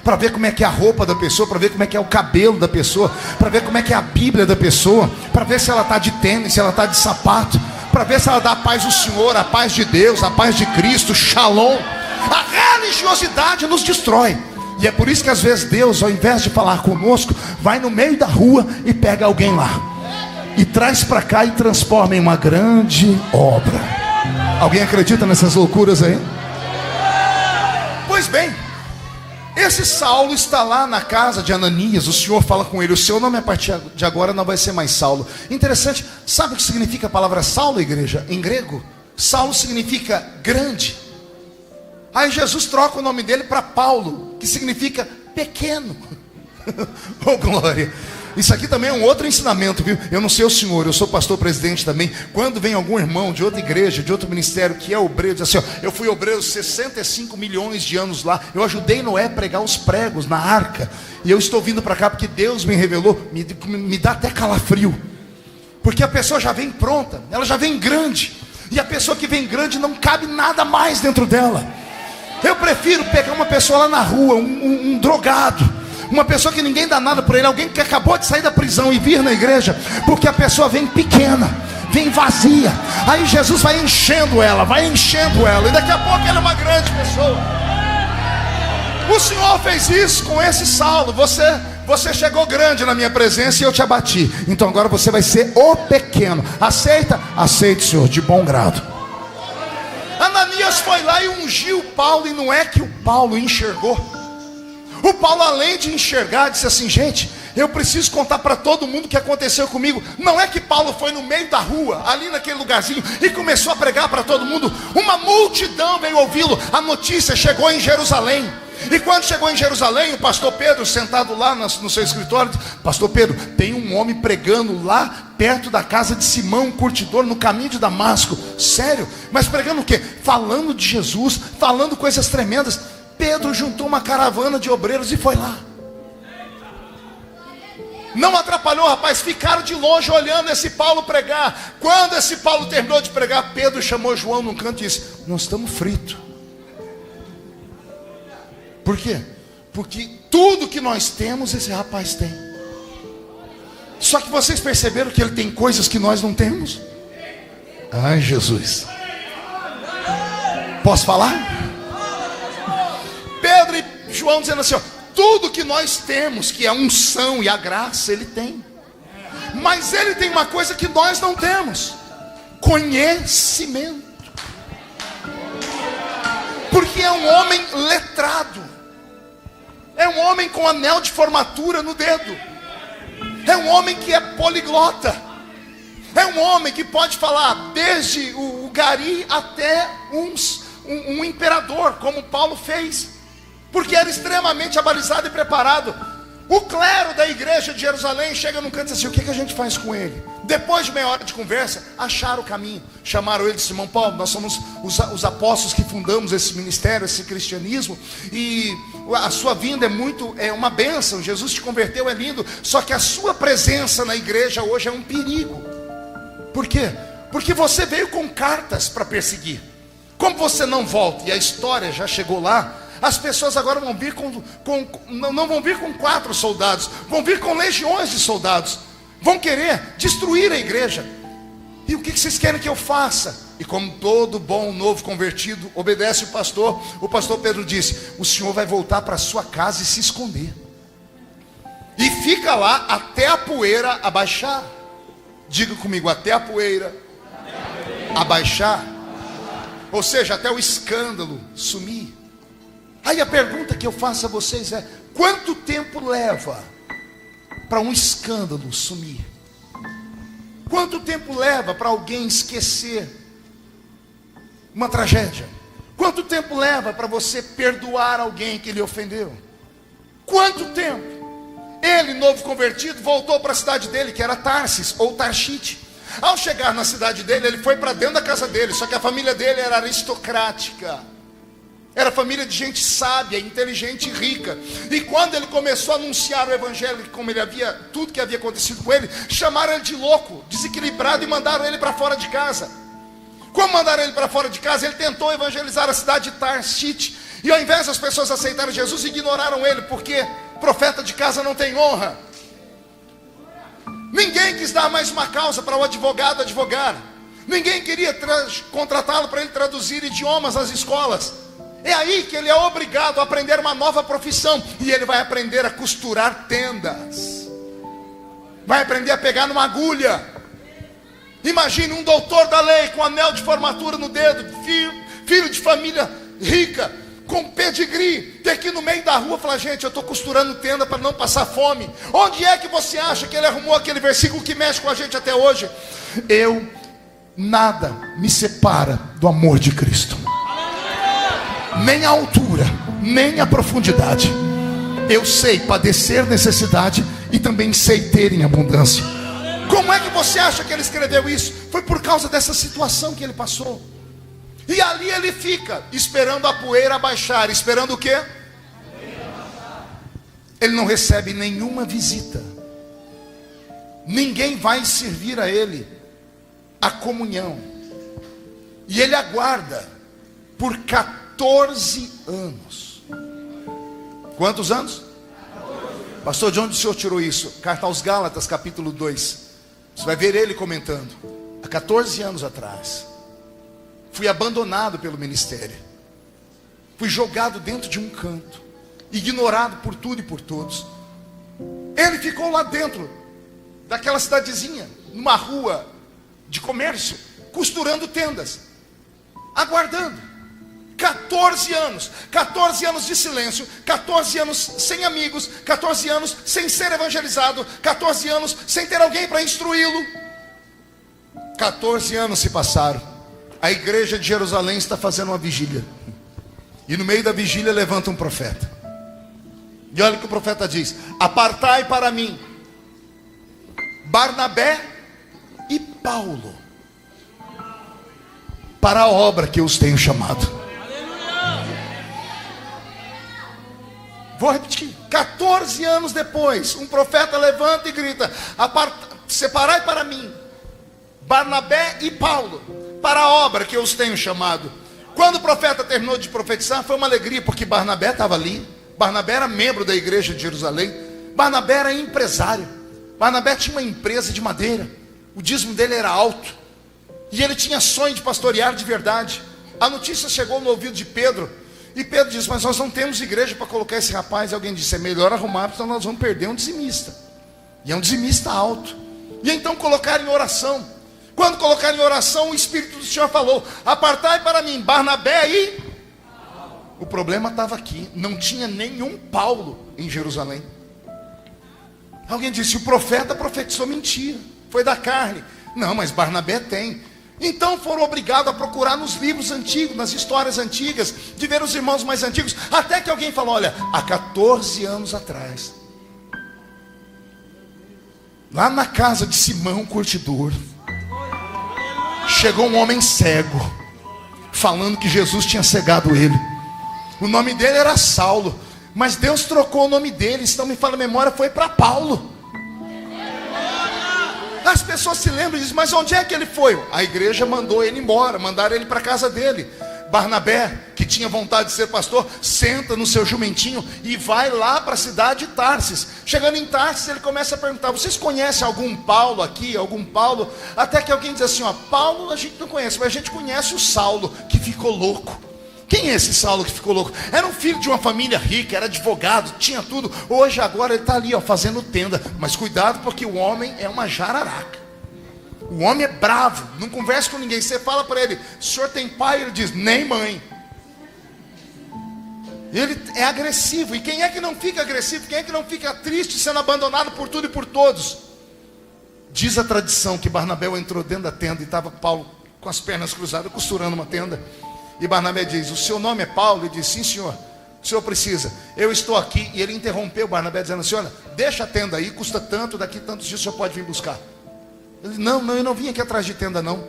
Speaker 1: para ver como é que é a roupa da pessoa, para ver como é que é o cabelo da pessoa, para ver como é que é a Bíblia da pessoa, para ver se ela está de tênis, se ela está de sapato, para ver se ela dá a paz do Senhor, a paz de Deus, a paz de Cristo, Shalom. A religiosidade nos destrói. E é por isso que às vezes Deus, ao invés de falar conosco, vai no meio da rua e pega alguém lá e traz para cá e transforma em uma grande obra. Alguém acredita nessas loucuras aí? Pois bem, esse Saulo está lá na casa de Ananias. O Senhor fala com ele: o seu nome a partir de agora não vai ser mais Saulo. Interessante, sabe o que significa a palavra Saulo, igreja? Em grego, Saulo significa grande. Aí Jesus troca o nome dele para Paulo, que significa pequeno. Oh glória. Isso aqui também é um outro ensinamento, viu? Eu não sei o senhor, eu sou pastor presidente também. Quando vem algum irmão de outra igreja, de outro ministério, que é obreiro, diz assim: ó, eu fui obreiro 65 milhões de anos lá, eu ajudei Noé a pregar os pregos na arca, e eu estou vindo para cá porque Deus me revelou. Me dá até calafrio, Porque a pessoa já vem pronta, ela já vem grande. E a pessoa que vem grande não cabe nada mais dentro dela. Eu prefiro pegar uma pessoa lá na rua, um drogado, uma pessoa que ninguém dá nada por ele, alguém que acabou de sair da prisão e vir na igreja, porque a pessoa vem pequena, vem vazia. Aí Jesus vai enchendo ela, e daqui a pouco ela é uma grande pessoa. O Senhor fez isso com esse Saulo. Você chegou grande na minha presença e eu te abati. Então agora você vai ser o pequeno. Aceita? Aceite, Senhor, de bom grado. Ananias foi lá e ungiu Paulo. E não é que o Paulo enxergou. O Paulo, além de enxergar, disse assim: gente, eu preciso contar para todo mundo o que aconteceu comigo. Não é que Paulo foi no meio da rua, ali naquele lugarzinho, e começou a pregar para todo mundo. Uma multidão veio ouvi-lo. A notícia chegou em Jerusalém. E quando chegou em Jerusalém, o pastor Pedro, sentado lá no seu escritório, disse: pastor Pedro, tem um homem pregando lá perto da casa de Simão, um curtidor, no caminho de Damasco. Sério? Mas pregando o quê? Falando de Jesus, falando coisas tremendas. Pedro juntou uma caravana de obreiros e foi lá. Não atrapalhou, rapaz. Ficaram de longe olhando esse Paulo pregar. Quando esse Paulo terminou de pregar, Pedro chamou João num canto e disse: nós estamos fritos. Por quê? Porque tudo que nós temos, esse rapaz tem. Só que vocês perceberam que ele tem coisas que nós não temos? Ai, Jesus. Posso falar? Pedro e João dizendo assim: ó, tudo que nós temos, que é a unção e a graça, ele tem. Mas ele tem uma coisa que nós não temos: conhecimento. Porque é um homem letrado. É um homem com anel de formatura no dedo. É um homem que é poliglota. É um homem que pode falar desde o gari até um imperador, como Paulo fez. Porque era extremamente abalizado e preparado. O clero da igreja de Jerusalém chega num canto e diz assim: o que a gente faz com ele? Depois de meia hora de conversa, acharam o caminho. Chamaram ele de Simão: Paulo, nós somos os apóstolos que fundamos esse ministério, esse cristianismo. E a sua vinda é uma bênção. Jesus te converteu, é lindo. Só que a sua presença na igreja hoje é um perigo. Por quê? Porque você veio com cartas para perseguir. Como você não volta e a história já chegou lá, as pessoas agora vão vir não vão vir com 4 soldados, vão vir com legiões de soldados. Vão querer destruir a igreja. E o que vocês querem que eu faça? E como todo bom novo convertido obedece o pastor Pedro disse: o senhor vai voltar para sua casa e se esconder. E fica lá até a poeira abaixar. Diga comigo: até a poeira abaixar. Ou seja, até o escândalo sumir. Aí a pergunta que eu faço a vocês é: quanto tempo leva para um escândalo sumir? Quanto tempo leva para alguém esquecer uma tragédia? Quanto tempo leva para você perdoar alguém que lhe ofendeu? Quanto tempo? Ele, novo convertido, voltou para a cidade dele, que era Tarsis ou Tarshite. Ao chegar na cidade dele, ele foi para dentro da casa dele. Só que a família dele era aristocrática. Era família de gente sábia, inteligente e rica. E quando ele começou a anunciar o evangelho, como tudo que havia acontecido com ele, chamaram ele de louco, desequilibrado, e mandaram ele para fora de casa. Como mandaram ele para fora de casa, ele tentou evangelizar a cidade de Tarshite. E ao invés das pessoas aceitarem Jesus, ignoraram ele, porque profeta de casa não tem honra. Ninguém quis dar mais uma causa para o advogado advogar. Ninguém queria contratá-lo para ele traduzir idiomas nas escolas. É aí que ele é obrigado a aprender uma nova profissão. E ele vai aprender a costurar tendas. Vai aprender a pegar numa agulha. Imagine um doutor da lei com anel de formatura no dedo, filho de família rica, com pedigree, ter que ir no meio da rua falar: gente, eu estou costurando tenda para não passar fome. Onde é que você acha que ele arrumou aquele versículo que mexe com a gente até hoje? Nada me separa do amor de Cristo. Nem a altura, nem a profundidade. Eu sei padecer necessidade e também sei ter em abundância. Como é que você acha que ele escreveu isso? Foi por causa dessa situação que ele passou. E ali ele fica, esperando a poeira abaixar. Esperando o quê? Ele não recebe nenhuma visita. ninguém vai servir a ele a comunhão. E ele aguarda por 14 anos. Quantos anos? Pastor, de onde o senhor tirou isso? Carta aos Gálatas, capítulo 2. Você vai ver ele comentando. Há 14 anos atrás, fui abandonado pelo ministério. Fui jogado dentro de um canto, ignorado por tudo e por todos. Ele ficou lá dentro daquela cidadezinha, numa rua de comércio, costurando tendas, aguardando. 14 anos de silêncio, 14 anos sem amigos, 14 anos sem ser evangelizado, 14 anos sem ter alguém para instruí-lo. 14 anos se passaram. A igreja de Jerusalém está fazendo uma vigília, e no meio da vigília levanta um profeta. E olha o que o profeta diz: apartai para mim Barnabé e Paulo para a obra que eu os tenho chamado. Vou repetir. 14 anos depois, um profeta levanta e grita: separai para mim Barnabé e Paulo para a obra que eu os tenho chamado. Quando o profeta terminou de profetizar, foi uma alegria, porque Barnabé estava ali. Barnabé era membro da igreja de Jerusalém. Barnabé era empresário. Barnabé tinha uma empresa de madeira. O dízimo dele era alto, e ele tinha sonho de pastorear de verdade. A notícia chegou no ouvido de Pedro, e Pedro disse: mas nós não temos igreja para colocar esse rapaz. E alguém disse: é melhor arrumar, porque nós vamos perder um dizimista. E é um dizimista alto. E então colocaram em oração. Quando colocaram em oração, o Espírito do Senhor falou: apartai para mim Barnabé e... O problema estava aqui, não tinha nenhum Paulo em Jerusalém. Alguém disse: o profeta profetizou mentira, foi da carne. Não, mas Barnabé tem. Então foram obrigados a procurar nos livros antigos, nas histórias antigas, de ver os irmãos mais antigos, até que alguém falou: olha, há 14 anos atrás, lá na casa de Simão Curtidor, chegou um homem cego, falando que Jesus tinha cegado ele. O nome dele era Saulo, mas Deus trocou o nome dele, se não me falha a memória, foi para Paulo. As pessoas se lembram e dizem: mas onde é que ele foi? A igreja mandou ele embora, mandaram ele para a casa dele. Barnabé, que tinha vontade de ser pastor, senta no seu jumentinho e vai lá para a cidade de Tarsis. Chegando em Tarsis, ele começa a perguntar: vocês conhecem algum Paulo aqui? Algum Paulo? Até que alguém diz assim: ó, Paulo a gente não conhece, mas a gente conhece o Saulo, que ficou louco. Quem é esse Saulo que ficou louco? Era um filho de uma família rica, era advogado, tinha tudo. Hoje, agora, ele está ali, ó, fazendo tenda. Mas cuidado, porque o homem é uma jararaca. O homem é bravo, não conversa com ninguém. Você fala para ele: o senhor tem pai? Ele diz: nem mãe. Ele é agressivo. E quem é que não fica agressivo? Quem é que não fica triste sendo abandonado por tudo e por todos? Diz a tradição que Barnabé entrou dentro da tenda e estava Paulo com as pernas cruzadas, costurando uma tenda. E Barnabé diz: o seu nome é Paulo? Ele diz: sim, senhor. O senhor precisa, eu estou aqui. E ele interrompeu Barnabé dizendo assim: olha, deixa a tenda aí, custa tanto, daqui tantos dias o senhor pode vir buscar. Ele: não, eu não vim aqui atrás de tenda, não.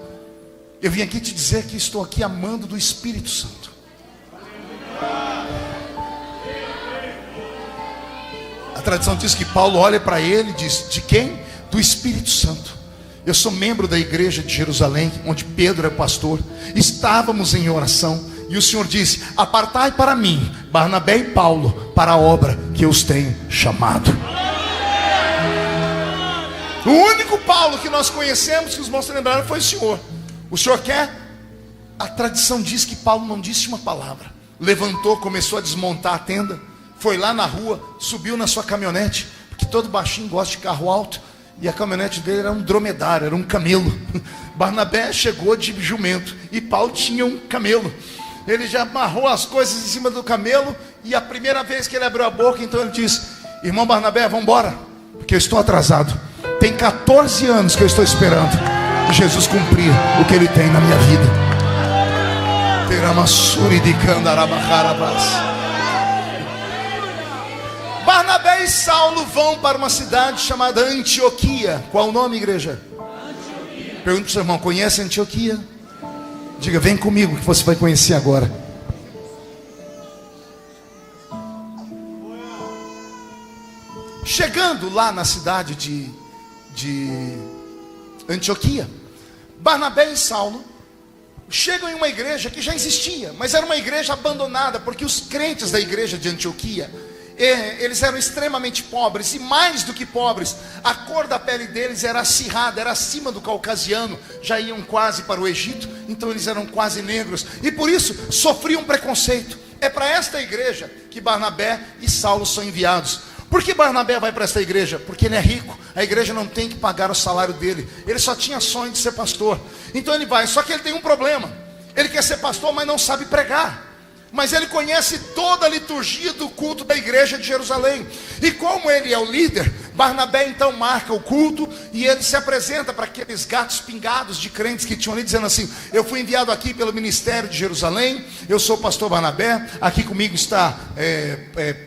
Speaker 1: Eu vim aqui te dizer que estou aqui amando do Espírito Santo. A tradição diz que Paulo olha para ele e diz: de quem? Do Espírito Santo. Eu sou membro da igreja de Jerusalém, onde Pedro é pastor. Estávamos em oração, e o Senhor disse: apartai para mim Barnabé e Paulo para a obra que eu os tenho chamado. O único Paulo que nós conhecemos, que os irmãos se lembraram, foi o Senhor. O Senhor quer? A tradição diz que Paulo não disse uma palavra. Levantou, começou a desmontar a tenda, foi lá na rua, subiu na sua caminhonete, porque todo baixinho gosta de carro alto. E a caminhonete dele era um dromedário, era um camelo. Barnabé chegou de jumento e Paulo tinha um camelo. Ele já amarrou as coisas em cima do camelo. E a primeira vez que ele abriu a boca, então ele disse: irmão Barnabé, vamos embora, porque eu estou atrasado. Tem 14 anos que eu estou esperando Jesus cumprir o que ele tem na minha vida. Teramassuri de Candarabacarabás. Barnabé e Saulo vão para uma cidade chamada Antioquia. Qual o nome, igreja? Antioquia. Pergunta para o seu irmão: conhece Antioquia? Diga: vem comigo que você vai conhecer agora. Chegando lá na cidade de Antioquia. Barnabé e Saulo chegam em uma igreja que já existia, mas era uma igreja abandonada, porque os crentes da igreja de Antioquia, eles eram extremamente pobres, e mais do que pobres, a cor da pele deles era acirrada, era acima do caucasiano, já iam quase para o Egito, então eles eram quase negros, e por isso sofriam preconceito. É para esta igreja que Barnabé e Saulo são enviados. Por que Barnabé vai para esta igreja? Porque ele é rico, a igreja não tem que pagar o salário dele, ele só tinha sonho de ser pastor, então ele vai, só que ele tem um problema, ele quer ser pastor, mas não sabe pregar. Mas ele conhece toda a liturgia do culto da igreja de Jerusalém. E como ele é o líder, Barnabé então marca o culto, e ele se apresenta para aqueles gatos pingados de crentes que tinham ali, dizendo assim: eu fui enviado aqui pelo ministério de Jerusalém, eu sou o pastor Barnabé, aqui comigo está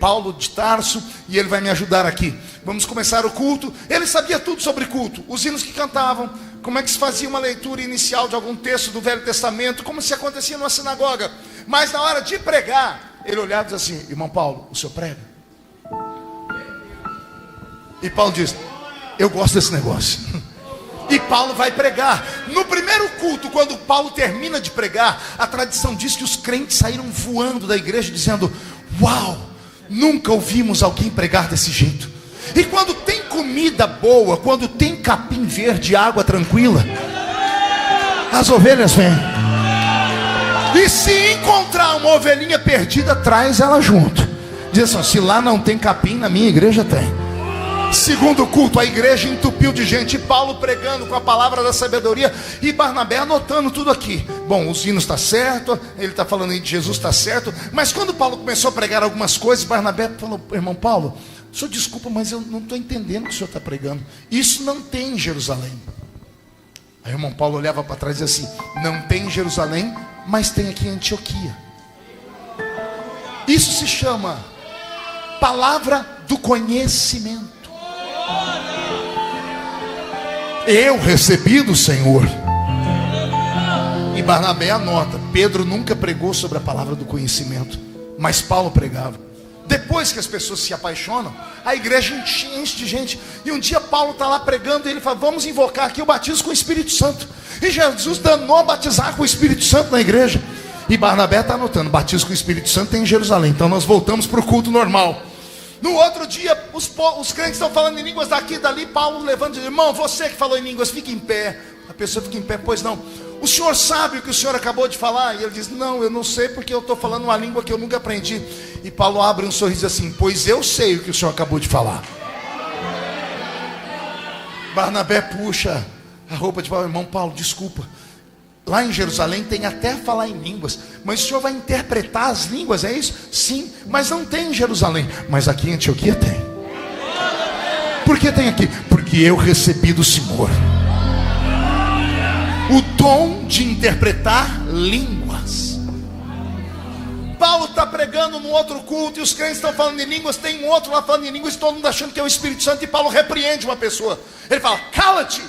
Speaker 1: Paulo de Tarso, e ele vai me ajudar aqui. Vamos começar o culto. Ele sabia tudo sobre culto, os hinos que cantavam, como é que se fazia uma leitura inicial de algum texto do Velho Testamento, como se acontecia numa sinagoga. Mas na hora de pregar, ele olhava e dizia assim: irmão Paulo, o senhor prega? E Paulo diz: eu gosto desse negócio. E Paulo vai pregar. No primeiro culto, quando Paulo termina de pregar, a tradição diz que os crentes saíram voando da igreja dizendo: uau, nunca ouvimos alguém pregar desse jeito. E quando tem comida boa, quando tem capim verde, água tranquila, as ovelhas vêm. E se encontrar uma ovelhinha perdida, traz ela junto. Diz assim: se lá não tem capim, na minha igreja tem. Segundo culto, a igreja entupiu de gente, Paulo pregando com a palavra da sabedoria, e Barnabé anotando tudo aqui. Bom, os hinos está certo, ele está falando aí de Jesus, está certo. Mas quando Paulo começou a pregar algumas coisas, Barnabé falou: irmão Paulo, o senhor desculpa, mas eu não estou entendendo o que o senhor está pregando. Isso não tem em Jerusalém. Aí o irmão Paulo olhava para trás e dizia assim: não tem em Jerusalém, mas tem aqui em Antioquia. Isso se chama palavra do conhecimento. Eu recebi do Senhor. E Barnabé anota: Pedro nunca pregou sobre a palavra do conhecimento, mas Paulo pregava. Depois que as pessoas se apaixonam, a igreja enche de gente. E um dia Paulo está lá pregando, e ele fala: vamos invocar aqui o batismo com o Espírito Santo. E Jesus danou a batizar com o Espírito Santo na igreja. E Barnabé está anotando: batismo com o Espírito Santo tem em Jerusalém. Então nós voltamos para o culto normal. No outro dia, os crentes estão falando em línguas daqui e dali. Paulo levanta e diz: irmão, você que falou em línguas, fique em pé. A pessoa fica em pé: pois não, o senhor sabe o que o senhor acabou de falar? E ele diz: não, eu não sei, porque eu estou falando uma língua que eu nunca aprendi. E Paulo abre um sorriso assim: pois eu sei o que o senhor acabou de falar. Barnabé puxa a roupa de Paulo: irmão Paulo, desculpa, lá em Jerusalém tem até falar em línguas, mas o senhor vai interpretar as línguas, é isso? Sim, mas não tem em Jerusalém. Mas aqui em Antioquia tem. Por que tem aqui? Porque eu recebi do Senhor o dom de interpretar línguas. Paulo está pregando no outro culto, e os crentes estão falando em línguas. Tem um outro lá falando em línguas, e todo mundo achando que é o Espírito Santo. E Paulo repreende uma pessoa. Ele fala: cala-te.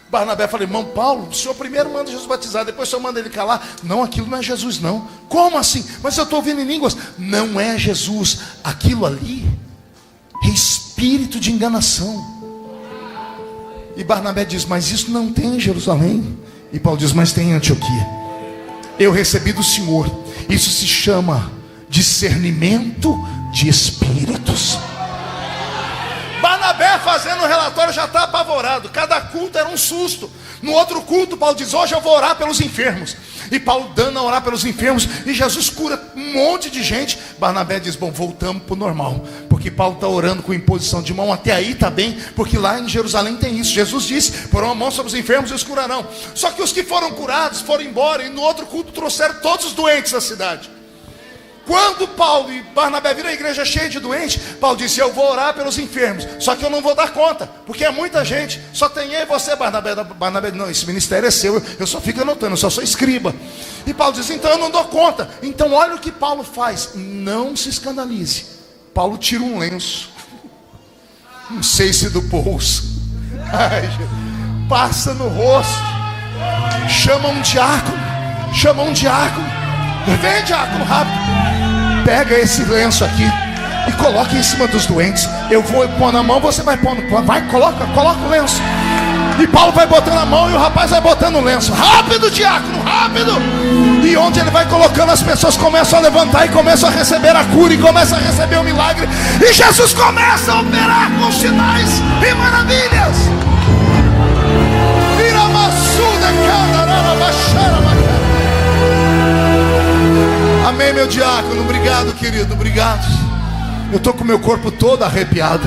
Speaker 1: Barnabé fala: irmão Paulo, o senhor primeiro manda Jesus batizar, depois o senhor manda ele calar. Não, aquilo não é Jesus não. Como assim? Mas eu estou ouvindo em línguas. Não é Jesus, aquilo ali é espírito de enganação. E Barnabé diz: mas isso não tem em Jerusalém. E Paulo diz: mas tem em Antioquia. Eu recebi do Senhor. Isso se chama discernimento de espíritos. Barnabé fazendo o relatório já está apavorado. Cada culto era um susto. No outro culto Paulo diz: hoje eu vou orar pelos enfermos. E Paulo dando a orar pelos enfermos, e Jesus cura um monte de gente. Barnabé diz: bom, voltamos para o normal, porque Paulo está orando com imposição de mão. Até aí está bem, porque lá em Jerusalém tem isso. Jesus disse: porão a mão sobre os enfermos e os curarão. Só que os que foram curados foram embora, e no outro culto trouxeram todos os doentes da cidade. Quando Paulo e Barnabé viram a igreja cheia de doentes, Paulo disse: eu vou orar pelos enfermos, só que eu não vou dar conta, porque é muita gente, só tem eu e você. Barnabé: não, esse ministério é seu, eu só fico anotando, eu só sou escriba. E Paulo diz: então eu não dou conta. Então olha o que Paulo faz, não se escandalize. Paulo tira um lenço, não sei se do bolso, passa no rosto, chama um diácono, vem diácono, rápido, pega esse lenço aqui e coloca em cima dos doentes. Eu vou pôr na mão, você vai pôr no plano. Vai, coloca o lenço. E Paulo vai botando a mão e o rapaz vai botando o lenço. Rápido, diácono, rápido. E onde ele vai colocando, as pessoas começam a levantar e começam a receber a cura e começam a receber o milagre. E Jesus começa a operar com sinais e maravilhas. Amém, meu diácono. Obrigado, querido, obrigado. Eu estou com o meu corpo todo arrepiado.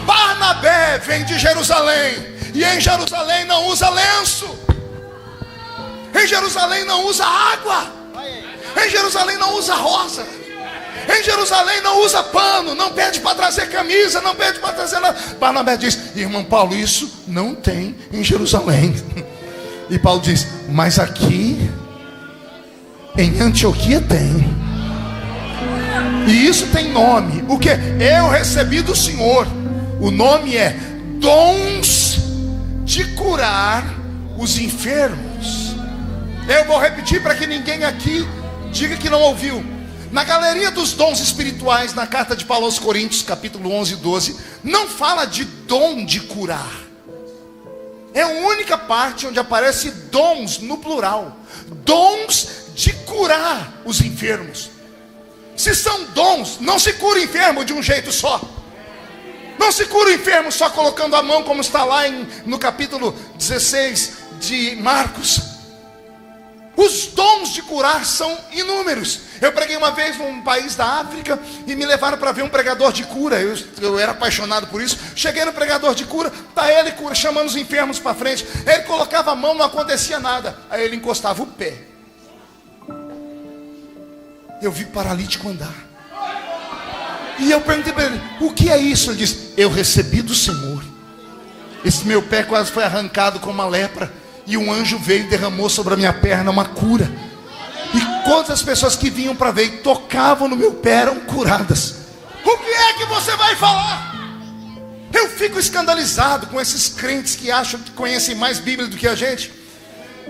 Speaker 1: Barnabé vem de Jerusalém, e em Jerusalém não usa lenço, em Jerusalém não usa água, em Jerusalém não usa rosa, em Jerusalém não usa pano, não pede para trazer camisa, não pede para trazer nada. Barnabé diz: irmão Paulo, isso não tem em Jerusalém. E Paulo diz: mas aqui em Antioquia tem. E isso tem nome. O que? Eu recebi do Senhor. O nome é dons de curar os enfermos. Eu vou repetir para que ninguém aqui diga que não ouviu. Na galeria dos dons espirituais, na carta de Paulo aos Coríntios, capítulo 11 e 12, não fala de dom de curar. É a única parte onde aparece dons no plural. Dons de curar os enfermos. Se são dons, não se cura o enfermo de um jeito só. Não se cura o enfermo só colocando a mão, como está lá no capítulo 16 de Marcos. Os dons de curar são inúmeros. Eu preguei uma vez num país da África e me levaram para ver um pregador de cura. Eu era apaixonado por isso. Cheguei no pregador de cura, tá ele chamando os enfermos para frente. Ele colocava a mão, não acontecia nada. Aí ele encostava o pé. Eu vi o paralítico andar. E eu perguntei para ele: o que é isso? Ele disse: eu recebi do Senhor. Esse meu pé quase foi arrancado com uma lepra, e um anjo veio e derramou sobre a minha perna uma cura. E quantas pessoas que vinham para ver e tocavam no meu pé eram curadas. O que é que você vai falar? Eu fico escandalizado com esses crentes que acham que conhecem mais Bíblia do que a gente,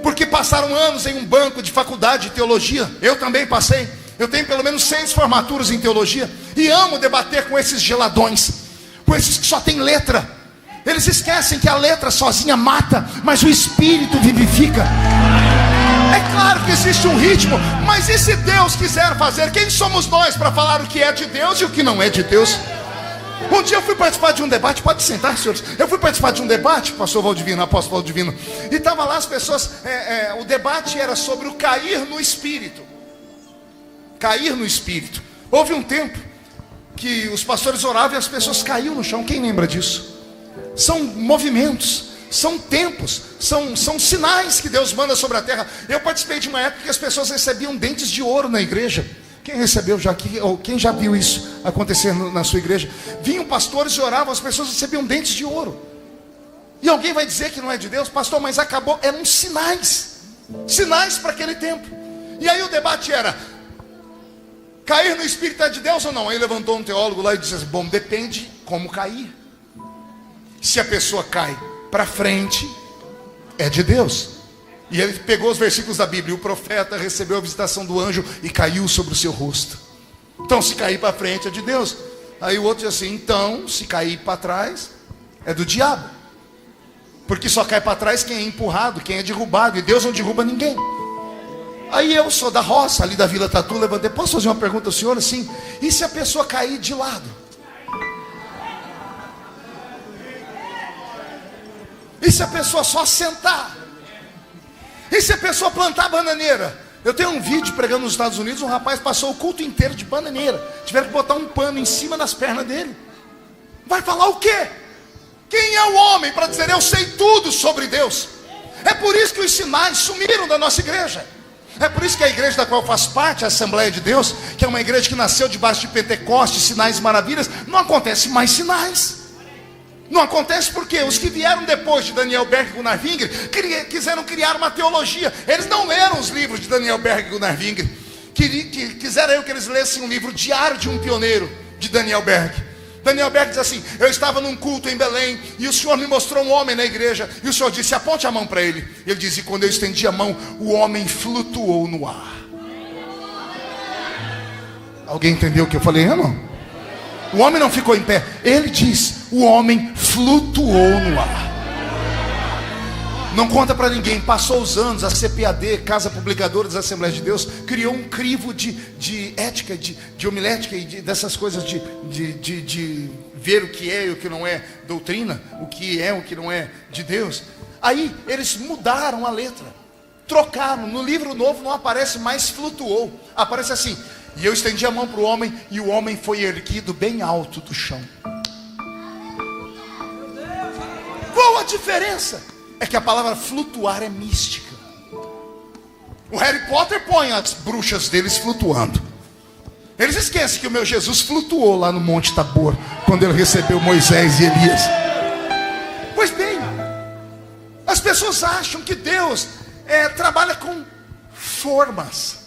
Speaker 1: porque passaram anos em um banco de faculdade de teologia. Eu também passei. Eu tenho pelo menos 6 formaturas em teologia. E amo debater com esses geladões, com esses que só tem letra. Eles esquecem que a letra sozinha mata, mas o Espírito vivifica. É claro que existe um ritmo, mas e se Deus quiser fazer? Quem somos nós para falar o que é de Deus e o que não é de Deus? Um dia eu fui participar de um debate. Pode sentar, senhores. Eu fui participar de um debate, pastor Valdivino, apóstolo Valdivino. E estava lá as pessoas, o debate era sobre o cair no Espírito. Cair no Espírito. Houve um tempo que os pastores oravam e as pessoas caíam no chão. Quem lembra disso? São movimentos, são tempos, são sinais que Deus manda sobre a terra. Eu participei de uma época que as pessoas recebiam dentes de ouro na igreja. Quem recebeu já aqui, ou quem já viu isso acontecer na sua igreja? Vinham pastores e oravam, as pessoas recebiam dentes de ouro. E alguém vai dizer que não é de Deus? Pastor, mas acabou. Eram sinais para aquele tempo. E aí o debate era: cair no Espírito é de Deus ou não? Aí levantou um teólogo lá e disse assim: bom, depende como cair. Se a pessoa cai para frente, é de Deus. E ele pegou os versículos da Bíblia: o profeta recebeu a visitação do anjo e caiu sobre o seu rosto. Então, se cair para frente é de Deus. Aí o outro diz assim: então, se cair para trás é do diabo, porque só cai para trás quem é empurrado, quem é derrubado, e Deus não derruba ninguém. Aí eu sou da roça, ali da Vila Tatu, levantei: posso fazer uma pergunta ao senhor assim? E se a pessoa cair de lado? E se a pessoa só sentar? E se a pessoa plantar bananeira? Eu tenho um vídeo pregando nos Estados Unidos. Um rapaz passou o culto inteiro de bananeira. Tiveram que botar um pano em cima das pernas dele. Vai falar o quê? Quem é o homem para dizer eu sei tudo sobre Deus? É por isso que os sinais sumiram da nossa igreja. É por isso que a igreja da qual eu faço parte, a Assembleia de Deus, que é uma igreja que nasceu debaixo de Pentecostes, sinais e maravilhas, não acontece mais sinais. Não acontece porque os que vieram depois de Daniel Berg e Gunnar Wingre quiseram criar uma teologia. Eles não leram os livros de Daniel Berg e Gunnar Wingre. Quiseram que eles lessem um livro Diário de um Pioneiro, de Daniel Berg. Daniel Berg diz assim: eu estava num culto em Belém e o Senhor me mostrou um homem na igreja, e o Senhor disse: aponte a mão para ele. Ele diz: e quando eu estendi a mão, o homem flutuou no ar. Alguém entendeu o que eu falei, irmão? O homem não ficou em pé. Ele diz: o homem flutuou no ar. Não conta para ninguém. Passou os anos, a CPAD, Casa Publicadora das Assembleias de Deus, criou um crivo de ética, de homilética e dessas coisas de ver o que é e o que não é doutrina, o que é o que não é de Deus. Aí eles mudaram a letra, trocaram. No livro novo não aparece mais flutuou, aparece assim: e eu estendi a mão para o homem, e o homem foi erguido bem alto do chão. Qual a diferença? É que a palavra flutuar é mística. O Harry Potter põe as bruxas deles flutuando. Eles esquecem que o meu Jesus flutuou lá no Monte Tabor, quando ele recebeu Moisés e Elias. Pois bem, as pessoas acham que Deus trabalha com formas.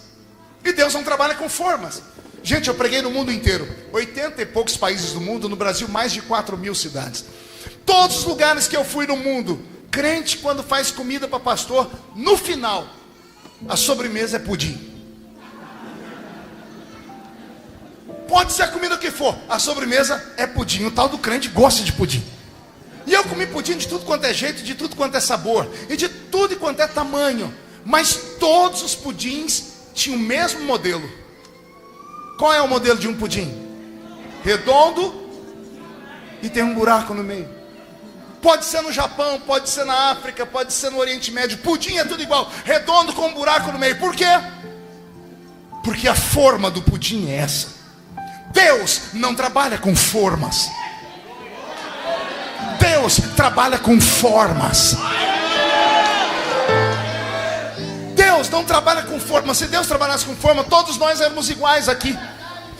Speaker 1: E Deus não trabalha com formas. Gente, eu preguei no mundo inteiro, 80 e poucos países do mundo. No Brasil, mais de 4.000 cidades. Todos os lugares que eu fui no mundo, crente, quando faz comida para pastor, no final, a sobremesa é pudim. Pode ser a comida que for, a sobremesa é pudim. O tal do crente gosta de pudim. E eu comi pudim de tudo quanto é jeito, de tudo quanto é sabor, e de tudo quanto é tamanho. Mas todos os pudins tinham o mesmo modelo. Qual é o modelo de um pudim? Redondo e tem um buraco no meio. Pode ser no Japão, pode ser na África, pode ser no Oriente Médio. Pudim é tudo igual, redondo com um buraco no meio. Por quê? Porque a forma do pudim é essa. Deus não trabalha com formas. Deus trabalha com formas. Deus não trabalha com forma. Se Deus trabalhasse com forma, todos nós éramos iguais aqui.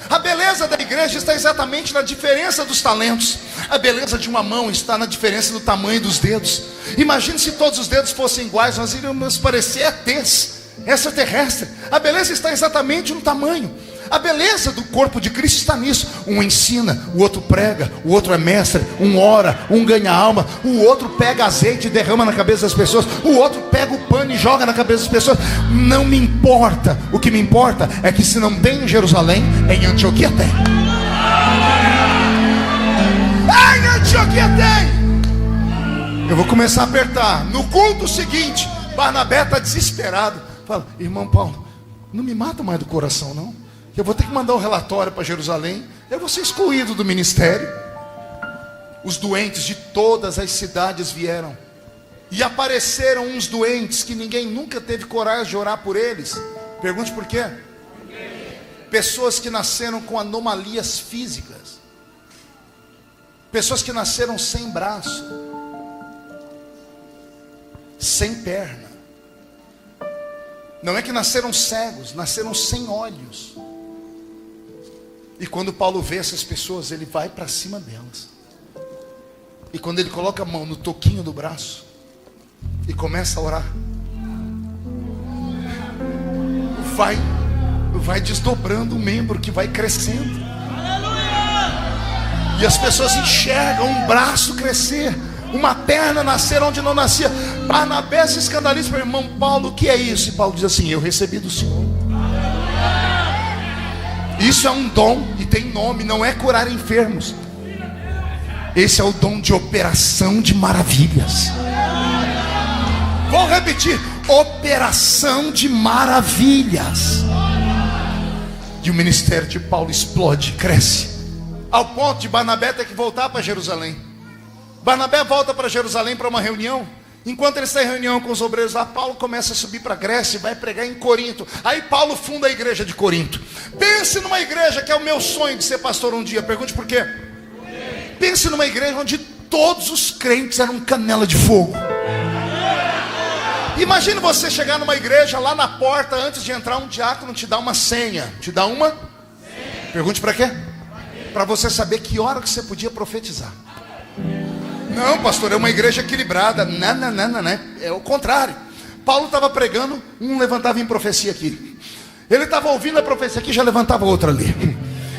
Speaker 1: A beleza da igreja está exatamente na diferença dos talentos. A beleza de uma mão está na diferença do tamanho dos dedos. Imagine se todos os dedos fossem iguais, nós iríamos parecer ETs, extraterrestre. A beleza está exatamente no tamanho. A beleza do corpo de Cristo está nisso. Um ensina, o outro prega, o outro é mestre, um ora, um ganha alma, o outro pega azeite e derrama na cabeça das pessoas, o outro pega o pano e joga na cabeça das pessoas. Não me importa. O que me importa é que se não tem em Jerusalém, em Antioquia tem. Em Antioquia tem. Eu vou começar a apertar. No culto seguinte, Barnabé está desesperado. Fala: irmão Paulo, não me mata mais do coração não. Eu vou ter que mandar um relatório para Jerusalém. Eu vou ser excluído do ministério. Os doentes de todas as cidades vieram. E apareceram uns doentes que ninguém nunca teve coragem de orar por eles. Pergunte por quê? Pessoas que nasceram com anomalias físicas. Pessoas que nasceram sem braço, sem perna. Não é que nasceram cegos, nasceram sem olhos. E quando Paulo vê essas pessoas, ele vai para cima delas. E quando ele coloca a mão no toquinho do braço e começa a orar, vai desdobrando o membro, que vai crescendo. E as pessoas enxergam um braço crescer, uma perna nascer onde não nascia. Barnabé se escandaliza para o irmão Paulo: o que é isso? E Paulo diz assim: eu recebi do Senhor. Isso é um dom e tem nome, não é curar enfermos. Esse é o dom de operação de maravilhas. Vou repetir: operação de maravilhas. E o ministério de Paulo explode, cresce, ao ponto de Barnabé ter que voltar para Jerusalém. Barnabé volta para Jerusalém para uma reunião. Enquanto ele está em reunião com os obreiros lá, Paulo começa a subir para a Grécia e vai pregar em Corinto. Aí Paulo funda a igreja de Corinto. Pense numa igreja que é o meu sonho de ser pastor um dia. Pergunte por quê? Pense numa igreja onde todos os crentes eram canela de fogo. Imagine você chegar numa igreja, lá na porta, antes de entrar, um diácono te dá uma senha. Te dá uma? Pergunte para quê? Para você saber que hora que você podia profetizar. Não, pastor, é uma igreja equilibrada. Não. É o contrário. Paulo estava pregando, um levantava em profecia aqui. Ele estava ouvindo a profecia aqui, já levantava outra ali.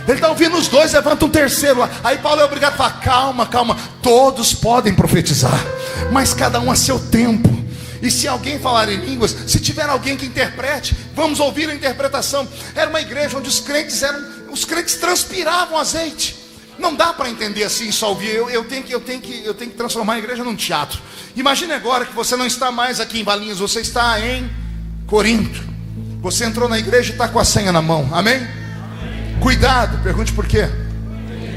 Speaker 1: Ele está ouvindo os dois, levanta um terceiro lá. Aí Paulo é obrigado a falar: calma. Todos podem profetizar, mas cada um a seu tempo. E se alguém falar em línguas, se tiver alguém que interprete, vamos ouvir a interpretação. Era uma igreja onde os crentes transpiravam azeite. Não dá para entender assim, só ouvir. Eu tenho que transformar a igreja num teatro. Imagine agora que você não está mais aqui em Valinhos, você está em Corinto. Você entrou na igreja e está com a senha na mão, amém? Cuidado, pergunte por quê.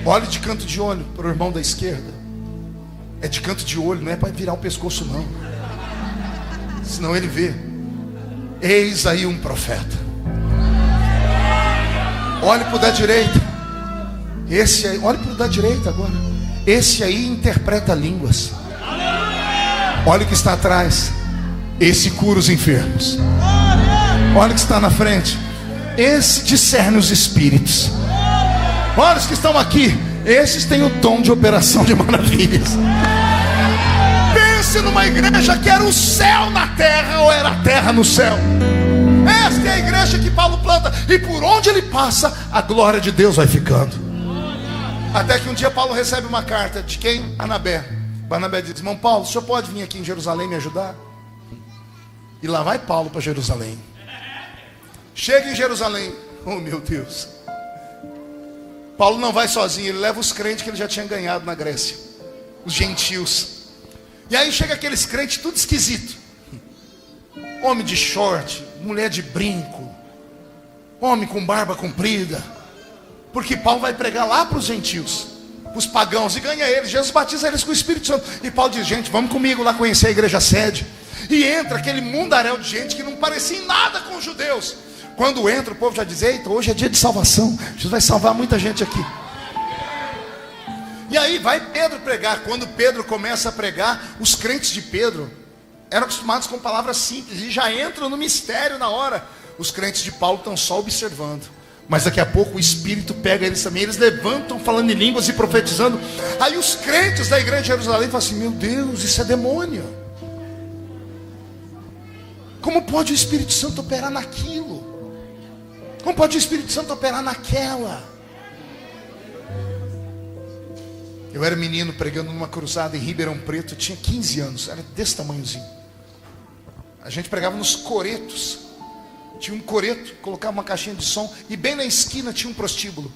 Speaker 1: Olhe de canto de olho para o irmão da esquerda. É de canto de olho, não é para virar o pescoço não, senão ele vê. Eis aí um profeta. Olhe para o da direita. Esse aí, olhe para o da direita agora. Esse aí interpreta línguas. Olha o que está atrás. Esse cura os enfermos. Olha o que está na frente. Esse discerne os espíritos. Olha os que estão aqui. Esses têm o dom de operação de maravilhas. Pense numa igreja que era o céu na terra ou era a terra no céu. Esta é a igreja que Paulo planta. E por onde ele passa, a glória de Deus vai ficando. Até que um dia Paulo recebe uma carta de quem? Barnabé. Barnabé diz: irmão Paulo, o senhor pode vir aqui em Jerusalém me ajudar? E lá vai Paulo para Jerusalém. Chega em Jerusalém. Oh meu Deus. Paulo não vai sozinho, ele leva os crentes que ele já tinha ganhado na Grécia, os gentios. E aí chega aqueles crentes tudo esquisito. Homem de short, mulher de brinco, homem com barba comprida. Porque Paulo vai pregar lá para os gentios, para os pagãos, e ganha eles. Jesus batiza eles com o Espírito Santo. E Paulo diz: gente, vamos comigo lá conhecer a igreja sede. E entra aquele mundaréu de gente que não parecia em nada com os judeus. Quando entra, o povo já diz: eita, hoje é dia de salvação, Jesus vai salvar muita gente aqui. E aí vai Pedro pregar. Quando Pedro começa a pregar, os crentes de Pedro eram acostumados com palavras simples e já entram no mistério na hora. Os crentes de Paulo estão só observando, mas daqui a pouco o Espírito pega eles também. Eles levantam falando em línguas e profetizando. Aí os crentes da igreja de Jerusalém falam assim: meu Deus, isso é demônio. Como pode o Espírito Santo operar naquilo? Como pode o Espírito Santo operar naquela? Eu era menino pregando numa cruzada em Ribeirão Preto. Eu tinha 15 anos, era desse tamanhozinho. A gente pregava nos coretos. Tinha um coreto, colocava uma caixinha de som, e bem na esquina tinha um prostíbulo.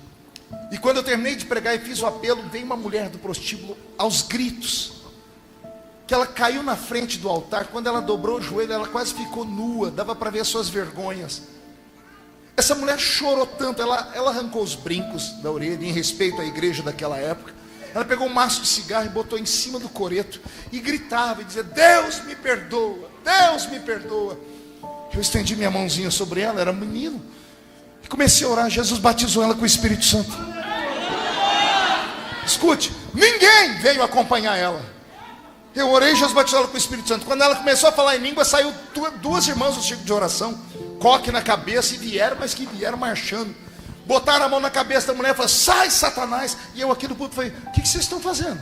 Speaker 1: E quando eu terminei de pregar e fiz o apelo, veio uma mulher do prostíbulo aos gritos, que ela caiu na frente do altar. Quando ela dobrou o joelho, ela quase ficou nua, dava para ver as suas vergonhas. Essa mulher chorou tanto, ela arrancou os brincos da orelha, em respeito à igreja daquela época. Ela pegou um maço de cigarro e botou em cima do coreto, e gritava e dizia: Deus me perdoa, Deus me perdoa. Eu estendi minha mãozinha sobre ela, era um menino, e comecei a orar. Jesus batizou ela com o Espírito Santo. Escute, ninguém veio acompanhar ela. Eu orei, Jesus batizou ela com o Espírito Santo. Quando ela começou a falar em língua, saiu duas irmãs do círculo de oração, coque na cabeça, e vieram, mas que vieram marchando. Botaram a mão na cabeça da mulher e falaram: sai, Satanás. E eu aqui no púlpito falei: o que vocês estão fazendo?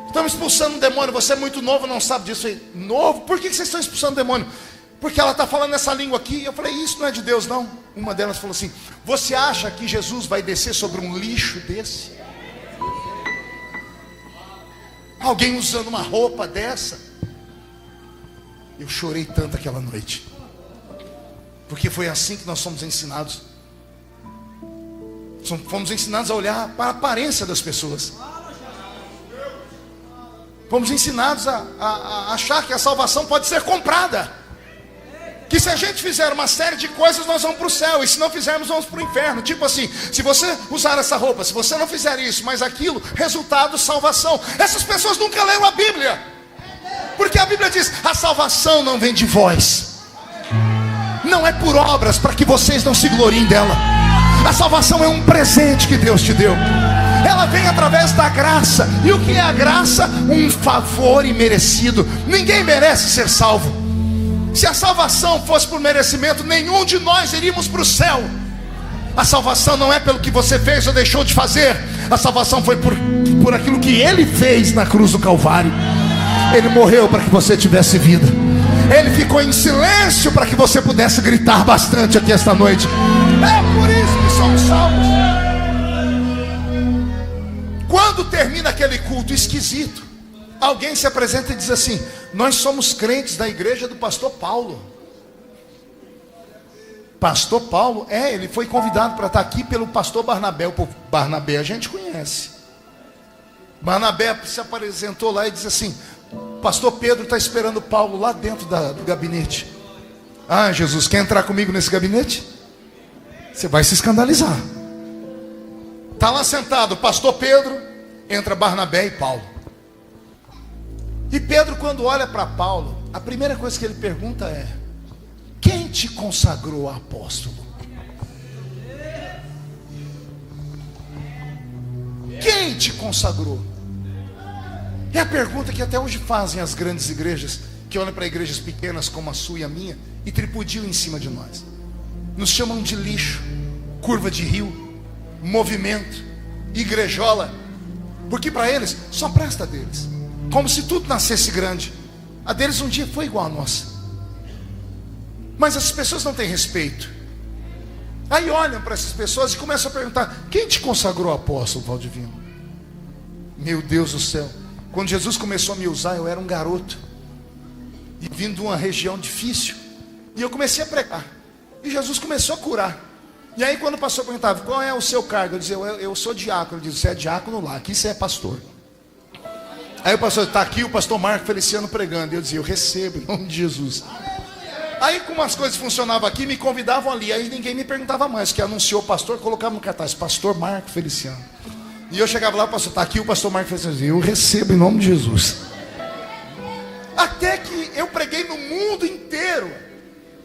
Speaker 1: Estamos expulsando um demônio. Você é muito novo, não sabe disso. Eu falei: novo? Por que vocês estão expulsando o demônio? Porque ela está falando essa língua aqui. Eu falei: isso não é de Deus não. Uma delas falou assim: você acha que Jesus vai descer sobre um lixo desse? Alguém usando uma roupa dessa? Eu chorei tanto aquela noite, porque foi assim que nós somos ensinados. Fomos ensinados a olhar para a aparência das pessoas. Fomos ensinados a achar que a salvação pode ser comprada, que se a gente fizer uma série de coisas, nós vamos para o céu, e se não fizermos, vamos para o inferno. Tipo assim, se você usar essa roupa, se você não fizer isso, mas aquilo, resultado, salvação. Essas pessoas nunca leram a Bíblia, porque a Bíblia diz: a salvação não vem de vós, não é por obras, para que vocês não se gloriem dela. A salvação é um presente que Deus te deu. Ela vem através da graça. E o que é a graça? Um favor imerecido. Ninguém merece ser salvo. Se a salvação fosse por merecimento, nenhum de nós iríamos para o céu. A salvação não é pelo que você fez ou deixou de fazer. A salvação foi por aquilo que Ele fez na cruz do Calvário. Ele morreu para que você tivesse vida. Ele ficou em silêncio para que você pudesse gritar bastante aqui esta noite. É por isso que somos salvos. Quando termina aquele culto esquisito, alguém se apresenta e diz assim: nós somos crentes da igreja do pastor Paulo. Pastor Paulo? Ele foi convidado para estar aqui pelo pastor Barnabé. O Barnabé a gente conhece. Barnabé se apresentou lá e disse assim: pastor Pedro está esperando Paulo lá dentro do gabinete. Ah, Jesus, quer entrar comigo nesse gabinete? Você vai se escandalizar. Está lá sentado pastor Pedro, entra Barnabé e Paulo. E Pedro, quando olha para Paulo, a primeira coisa que ele pergunta é: quem te consagrou a apóstolo? Quem te consagrou? É a pergunta que até hoje fazem as grandes igrejas, que olham para igrejas pequenas como a sua e a minha e tripudiam em cima de nós. Nos chamam de lixo, curva de rio, movimento, igrejola, porque para eles só presta a deles, como se tudo nascesse grande. A deles um dia foi igual a nossa. Mas essas pessoas não têm respeito. Aí olham para essas pessoas e começam a perguntar: quem te consagrou apóstolo, Valdivino? Meu Deus do céu, quando Jesus começou a me usar, eu era um garoto e vindo de uma região difícil, e eu comecei a pregar, e Jesus começou a curar. E aí quando o pastor perguntava: qual é o seu cargo? Eu dizia: eu sou diácono. Ele dizia: você é diácono lá, aqui você é pastor. Aí o pastor: está aqui o pastor Marco Feliciano pregando. E eu dizia: eu recebo em nome de Jesus. Aí como as coisas funcionavam aqui, me convidavam ali, aí ninguém me perguntava mais, que anunciou o pastor, colocava no cartaz: pastor Marco Feliciano. E eu chegava lá: o pastor, está aqui o pastor Marco Feliciano. Eu recebo em nome de Jesus. Até que eu preguei no mundo inteiro.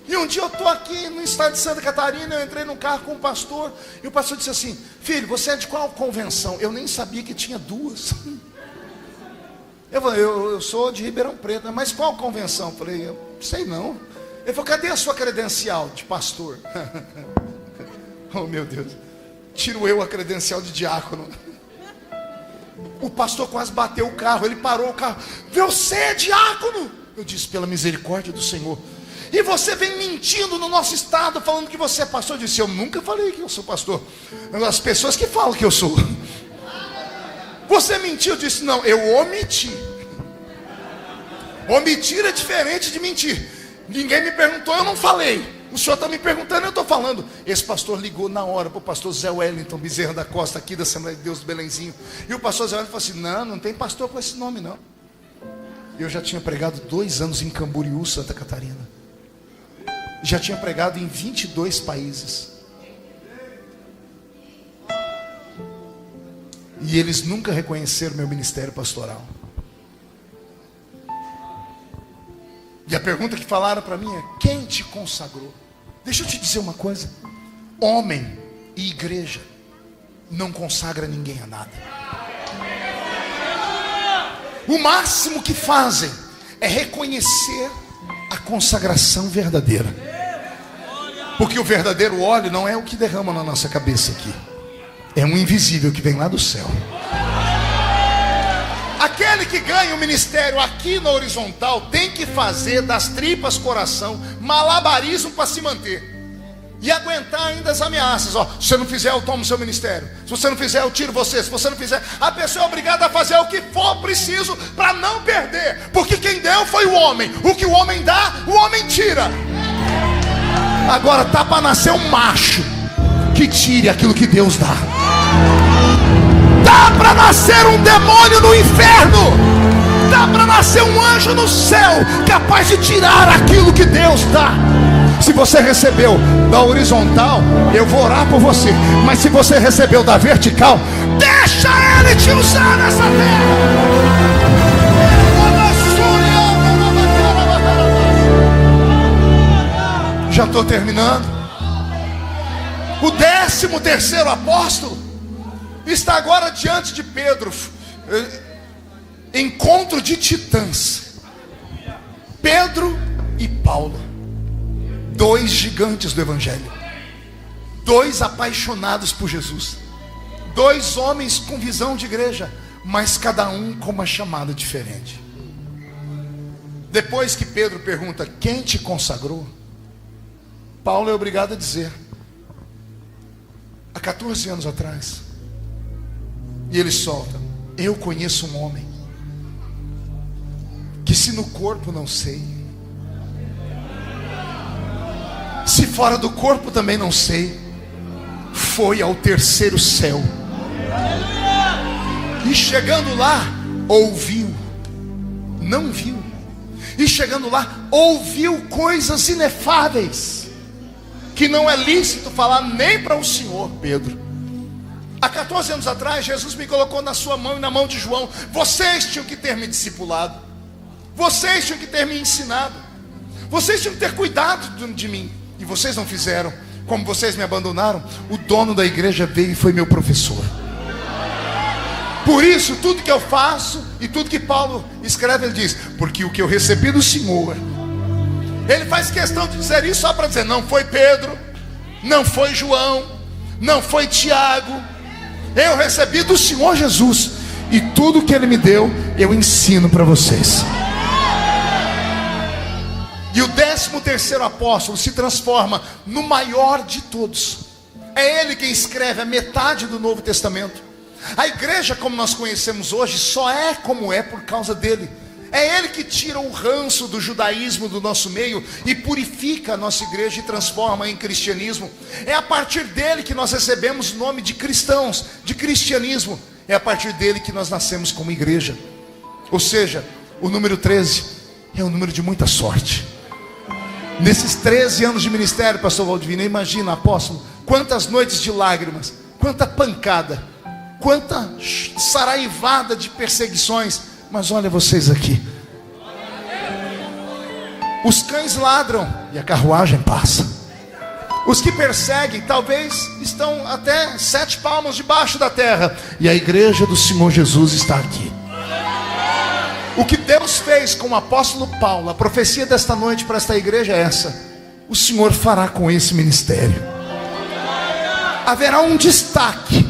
Speaker 1: E um dia eu estou aqui no estado de Santa Catarina, eu entrei num carro com um pastor, e o pastor disse assim: filho, você é de qual convenção? Eu nem sabia que tinha duas. Eu falei: eu sou de Ribeirão Preto. Mas qual convenção? Eu falei: eu sei não. Ele falou: cadê a sua credencial de pastor? Oh meu Deus, tiro eu a credencial de diácono. O pastor quase bateu o carro, ele parou o carro: você é diácono? Eu disse: pela misericórdia do Senhor. E você vem mentindo no nosso estado, falando que você é pastor. Eu disse: eu nunca falei que eu sou pastor. As pessoas que falam que eu sou. Você mentiu? Eu disse: não, eu omiti. Omitir é diferente de mentir. Ninguém me perguntou, eu não falei. O senhor está me perguntando, eu estou falando. Esse pastor ligou na hora para o pastor Zé Wellington Bezerra da Costa, aqui da Assembleia de Deus do Belenzinho. E o pastor Zé Wellington falou assim: não tem pastor com esse nome não. Eu já tinha pregado 2 anos em Camboriú, Santa Catarina. Já tinha pregado em 22 países. E eles nunca reconheceram meu ministério pastoral. E a pergunta que falaram para mim é: quem te consagrou? Deixa eu te dizer uma coisa: homem e igreja não consagra ninguém a nada. O máximo que fazem é reconhecer a consagração verdadeira. Porque o verdadeiro óleo não é o que derrama na nossa cabeça aqui, é um invisível que vem lá do céu. Aquele que ganha o ministério aqui na horizontal tem que fazer das tripas coração malabarismo para se manter e aguentar ainda as ameaças. Ó, se você não fizer, eu tomo o seu ministério. Se você não fizer, eu tiro você. Se você não fizer, a pessoa é obrigada a fazer o que for preciso para não perder, porque quem deu foi o homem. O que o homem dá, o homem tira. Agora tá para nascer um macho que tire aquilo que Deus dá. Dá para nascer um demônio no inferno. Dá para nascer um anjo no céu, capaz de tirar aquilo que Deus dá. Se você recebeu da horizontal, eu vou orar por você. Mas se você recebeu da vertical, deixa Ele te usar nessa terra. Já estou terminando. O 13º apóstolo está agora diante de Pedro. Encontro de titãs. Pedro e Paulo, 2 gigantes do evangelho, 2 apaixonados por Jesus, 2 homens com visão de igreja, mas cada um com uma chamada diferente. Depois que Pedro pergunta: quem te consagrou? Paulo é obrigado a dizer: há 14 anos atrás. E ele solta: eu conheço um homem que, se no corpo não sei, se fora do corpo também não sei, foi ao 3º céu. E chegando lá, ouviu, não viu. E chegando lá, ouviu coisas inefáveis, que não é lícito falar nem para o senhor Pedro. Há 14 anos atrás, Jesus me colocou na sua mão e na mão de João. Vocês tinham que ter me discipulado, vocês tinham que ter me ensinado, vocês tinham que ter cuidado de mim, e vocês não fizeram. Como vocês me abandonaram, o dono da igreja veio e foi meu professor. Por isso, tudo que eu faço e tudo que Paulo escreve, ele diz: porque o que eu recebi do Senhor. Ele faz questão de dizer isso só para dizer: não foi Pedro, não foi João, não foi Tiago, eu recebi do Senhor Jesus, e tudo que Ele me deu, eu ensino para vocês. E o 13º apóstolo se transforma no maior de todos. É ele quem escreve a metade do Novo Testamento. A igreja como nós conhecemos hoje só é como é por causa dele. É ele que tira o ranço do judaísmo do nosso meio e purifica a nossa igreja e transforma em cristianismo. É a partir dele que nós recebemos o nome de cristãos, de cristianismo. É a partir dele que nós nascemos como igreja. Ou seja, o número 13 é um número de muita sorte. Nesses 13 anos de ministério, pastor Valdivino, imagina, apóstolo, quantas noites de lágrimas, quanta pancada, quanta saraivada de perseguições. Mas olha vocês aqui, os cães ladram e a carruagem passa. Os que perseguem talvez estão até 7 palmos debaixo da terra, e a igreja do Senhor Jesus está aqui. O que Deus fez com o apóstolo Paulo, a profecia desta noite para esta igreja é essa: o Senhor fará com esse ministério. Haverá um destaque.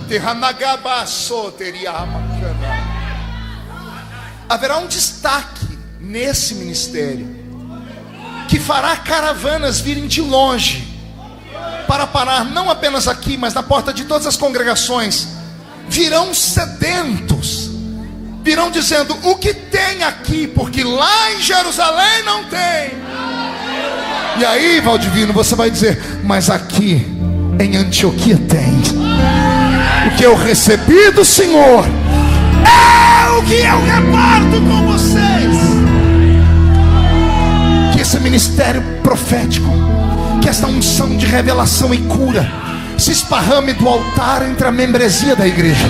Speaker 1: Haverá um destaque nesse ministério, que fará caravanas virem de longe, para parar não apenas aqui, mas na porta de todas as congregações. Virão sedentos, virão dizendo: o que tem aqui, porque lá em Jerusalém não tem. E aí, Valdivino, você vai dizer: mas aqui em Antioquia tem. O que eu recebi do Senhor é o que eu reparto com vocês. Que esse ministério profético, que essa unção de revelação e cura se esparrame do altar entre a membresia da igreja.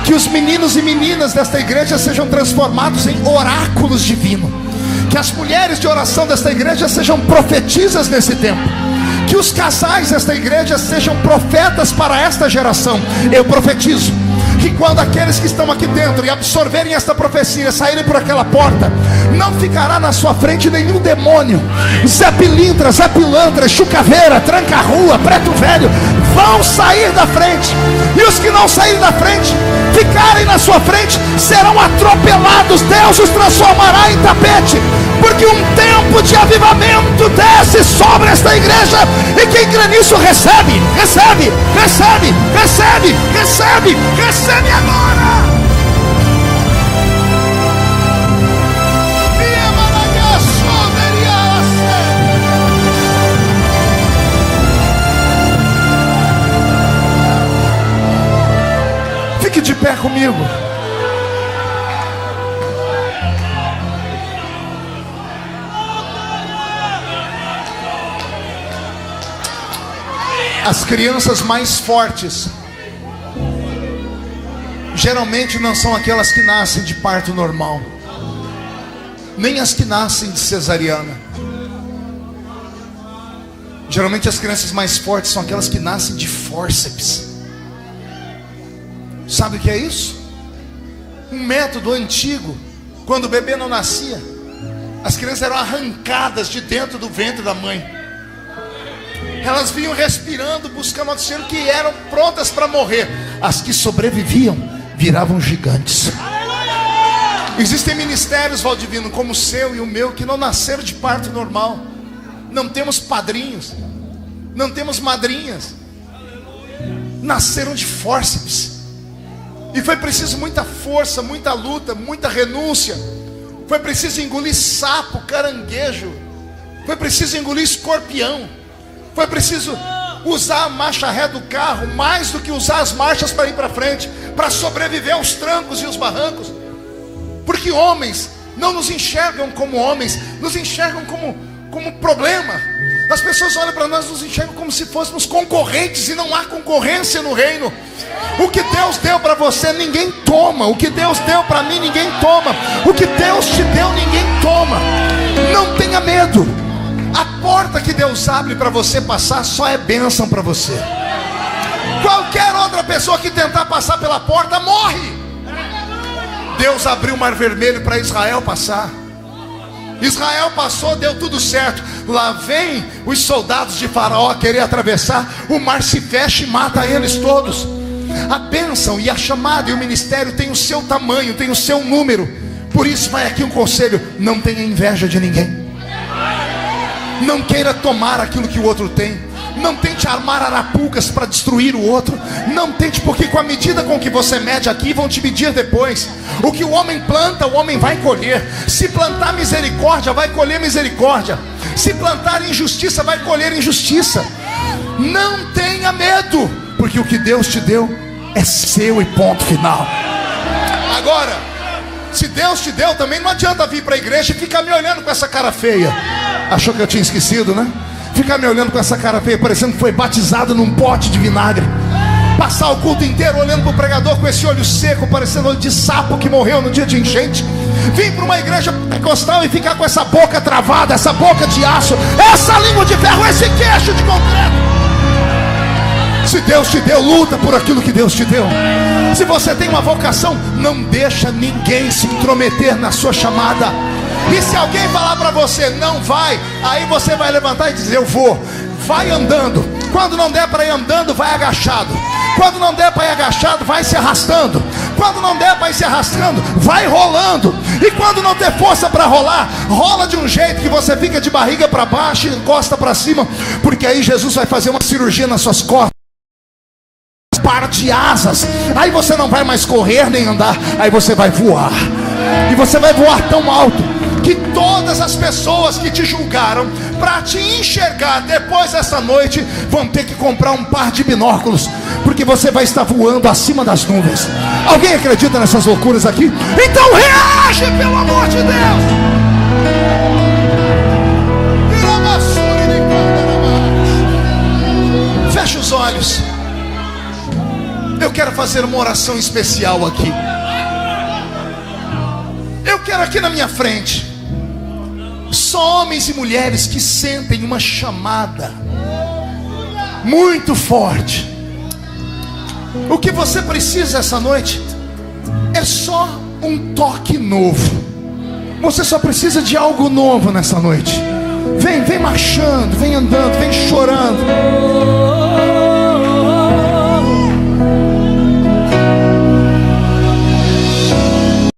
Speaker 1: Que os meninos e meninas desta igreja sejam transformados em oráculos divinos. Que as mulheres de oração desta igreja sejam profetisas nesse tempo. Que os casais desta igreja sejam profetas para esta geração. Eu profetizo que quando aqueles que estão aqui dentro e absorverem esta profecia saírem por aquela porta, não ficará na sua frente nenhum demônio. Zé Pilintra, Zé Pilantra, Chucaveira, Tranca-Rua, Preto Velho vão sair da frente. E os que não saírem da frente, ficarem na sua frente, serão atropelados. Deus os transformará em tapete, porque um tempo de avivamento desce sobre esta igreja. E quem crê nisso recebe, recebe, recebe, recebe, recebe, recebe agora. Fique de pé comigo. As crianças mais fortes geralmente não são aquelas que nascem de parto normal, nem as que nascem de cesariana. Geralmente as crianças mais fortes são aquelas que nascem de fórceps. Sabe o que é isso? Um método antigo. Quando o bebê não nascia, as crianças eram arrancadas de dentro do ventre da mãe. Elas vinham respirando, buscando oxigênio, que eram prontas para morrer. As que sobreviviam viravam gigantes. Existem ministérios, Valdivino, como o seu e o meu, que não nasceram de parto normal. Não temos padrinhos, não temos madrinhas. Nasceram de fórceps. E foi preciso muita força, muita luta, muita renúncia. Foi preciso engolir sapo, caranguejo. Foi preciso engolir escorpião. Foi preciso usar a marcha ré do carro mais do que usar as marchas para ir para frente, para sobreviver aos trancos e os barrancos. Porque homens não nos enxergam como homens, nos enxergam como problema. As pessoas olham para nós, nos enxergam como se fôssemos concorrentes, e não há concorrência no reino. O que Deus deu para você, ninguém toma. O que Deus deu para mim, ninguém toma. O que Deus te deu, ninguém toma. Não tenha medo. A porta que Deus abre para você passar só é bênção para você. Qualquer outra pessoa que tentar passar pela porta morre. Deus abriu o mar vermelho para Israel passar. Israel passou, deu tudo certo. Lá vem os soldados de Faraó querer atravessar, o mar se fecha e mata eles todos. A bênção e a chamada e o ministério tem o seu tamanho, tem o seu número. Por isso vai aqui um conselho: não tenha inveja de ninguém. Não queira tomar aquilo que o outro tem. Não tente armar arapucas para destruir o outro. Não tente, porque com a medida com que você mede aqui, vão te medir depois. O que o homem planta, o homem vai colher. Se plantar misericórdia, vai colher misericórdia. Se plantar injustiça, vai colher injustiça. Não tenha medo, porque o que Deus te deu é seu e ponto final. Agora, se Deus te deu, também não adianta vir para a igreja e ficar me olhando com essa cara feia. Achou que eu tinha esquecido, né? Ficar me olhando com essa cara feia, parecendo que foi batizado num pote de vinagre. Passar o culto inteiro olhando para o pregador com esse olho seco, parecendo olho de sapo que morreu no dia de enchente. Vir para uma igreja pentecostal e ficar com essa boca travada, essa boca de aço, essa língua de ferro, esse queixo de concreto. Se Deus te deu, luta por aquilo que Deus te deu. Se você tem uma vocação, não deixa ninguém se intrometer na sua chamada. E se alguém falar para você, não vai, aí você vai levantar e dizer, eu vou. Vai andando. Quando não der para ir andando, vai agachado. Quando não der para ir agachado, vai se arrastando. Quando não der para ir se arrastando, vai rolando. E quando não ter força para rolar, rola de um jeito que você fica de barriga para baixo e costa para cima. Porque aí Jesus vai fazer uma cirurgia nas suas costas, par de asas. Aí você não vai mais correr nem andar, aí você vai voar. E você vai voar tão alto que todas as pessoas que te julgaram para te enxergar depois dessa noite vão ter que comprar um par de binóculos, porque você vai estar voando acima das nuvens. Alguém acredita nessas loucuras aqui? Então reage, pelo amor de Deus. Feche os olhos. Eu quero fazer uma oração especial aqui. Eu quero aqui na minha frente só homens e mulheres que sentem uma chamada muito forte. O que você precisa essa noite é só um toque novo. Você só precisa de algo novo nessa noite. Vem marchando, vem andando, vem chorando.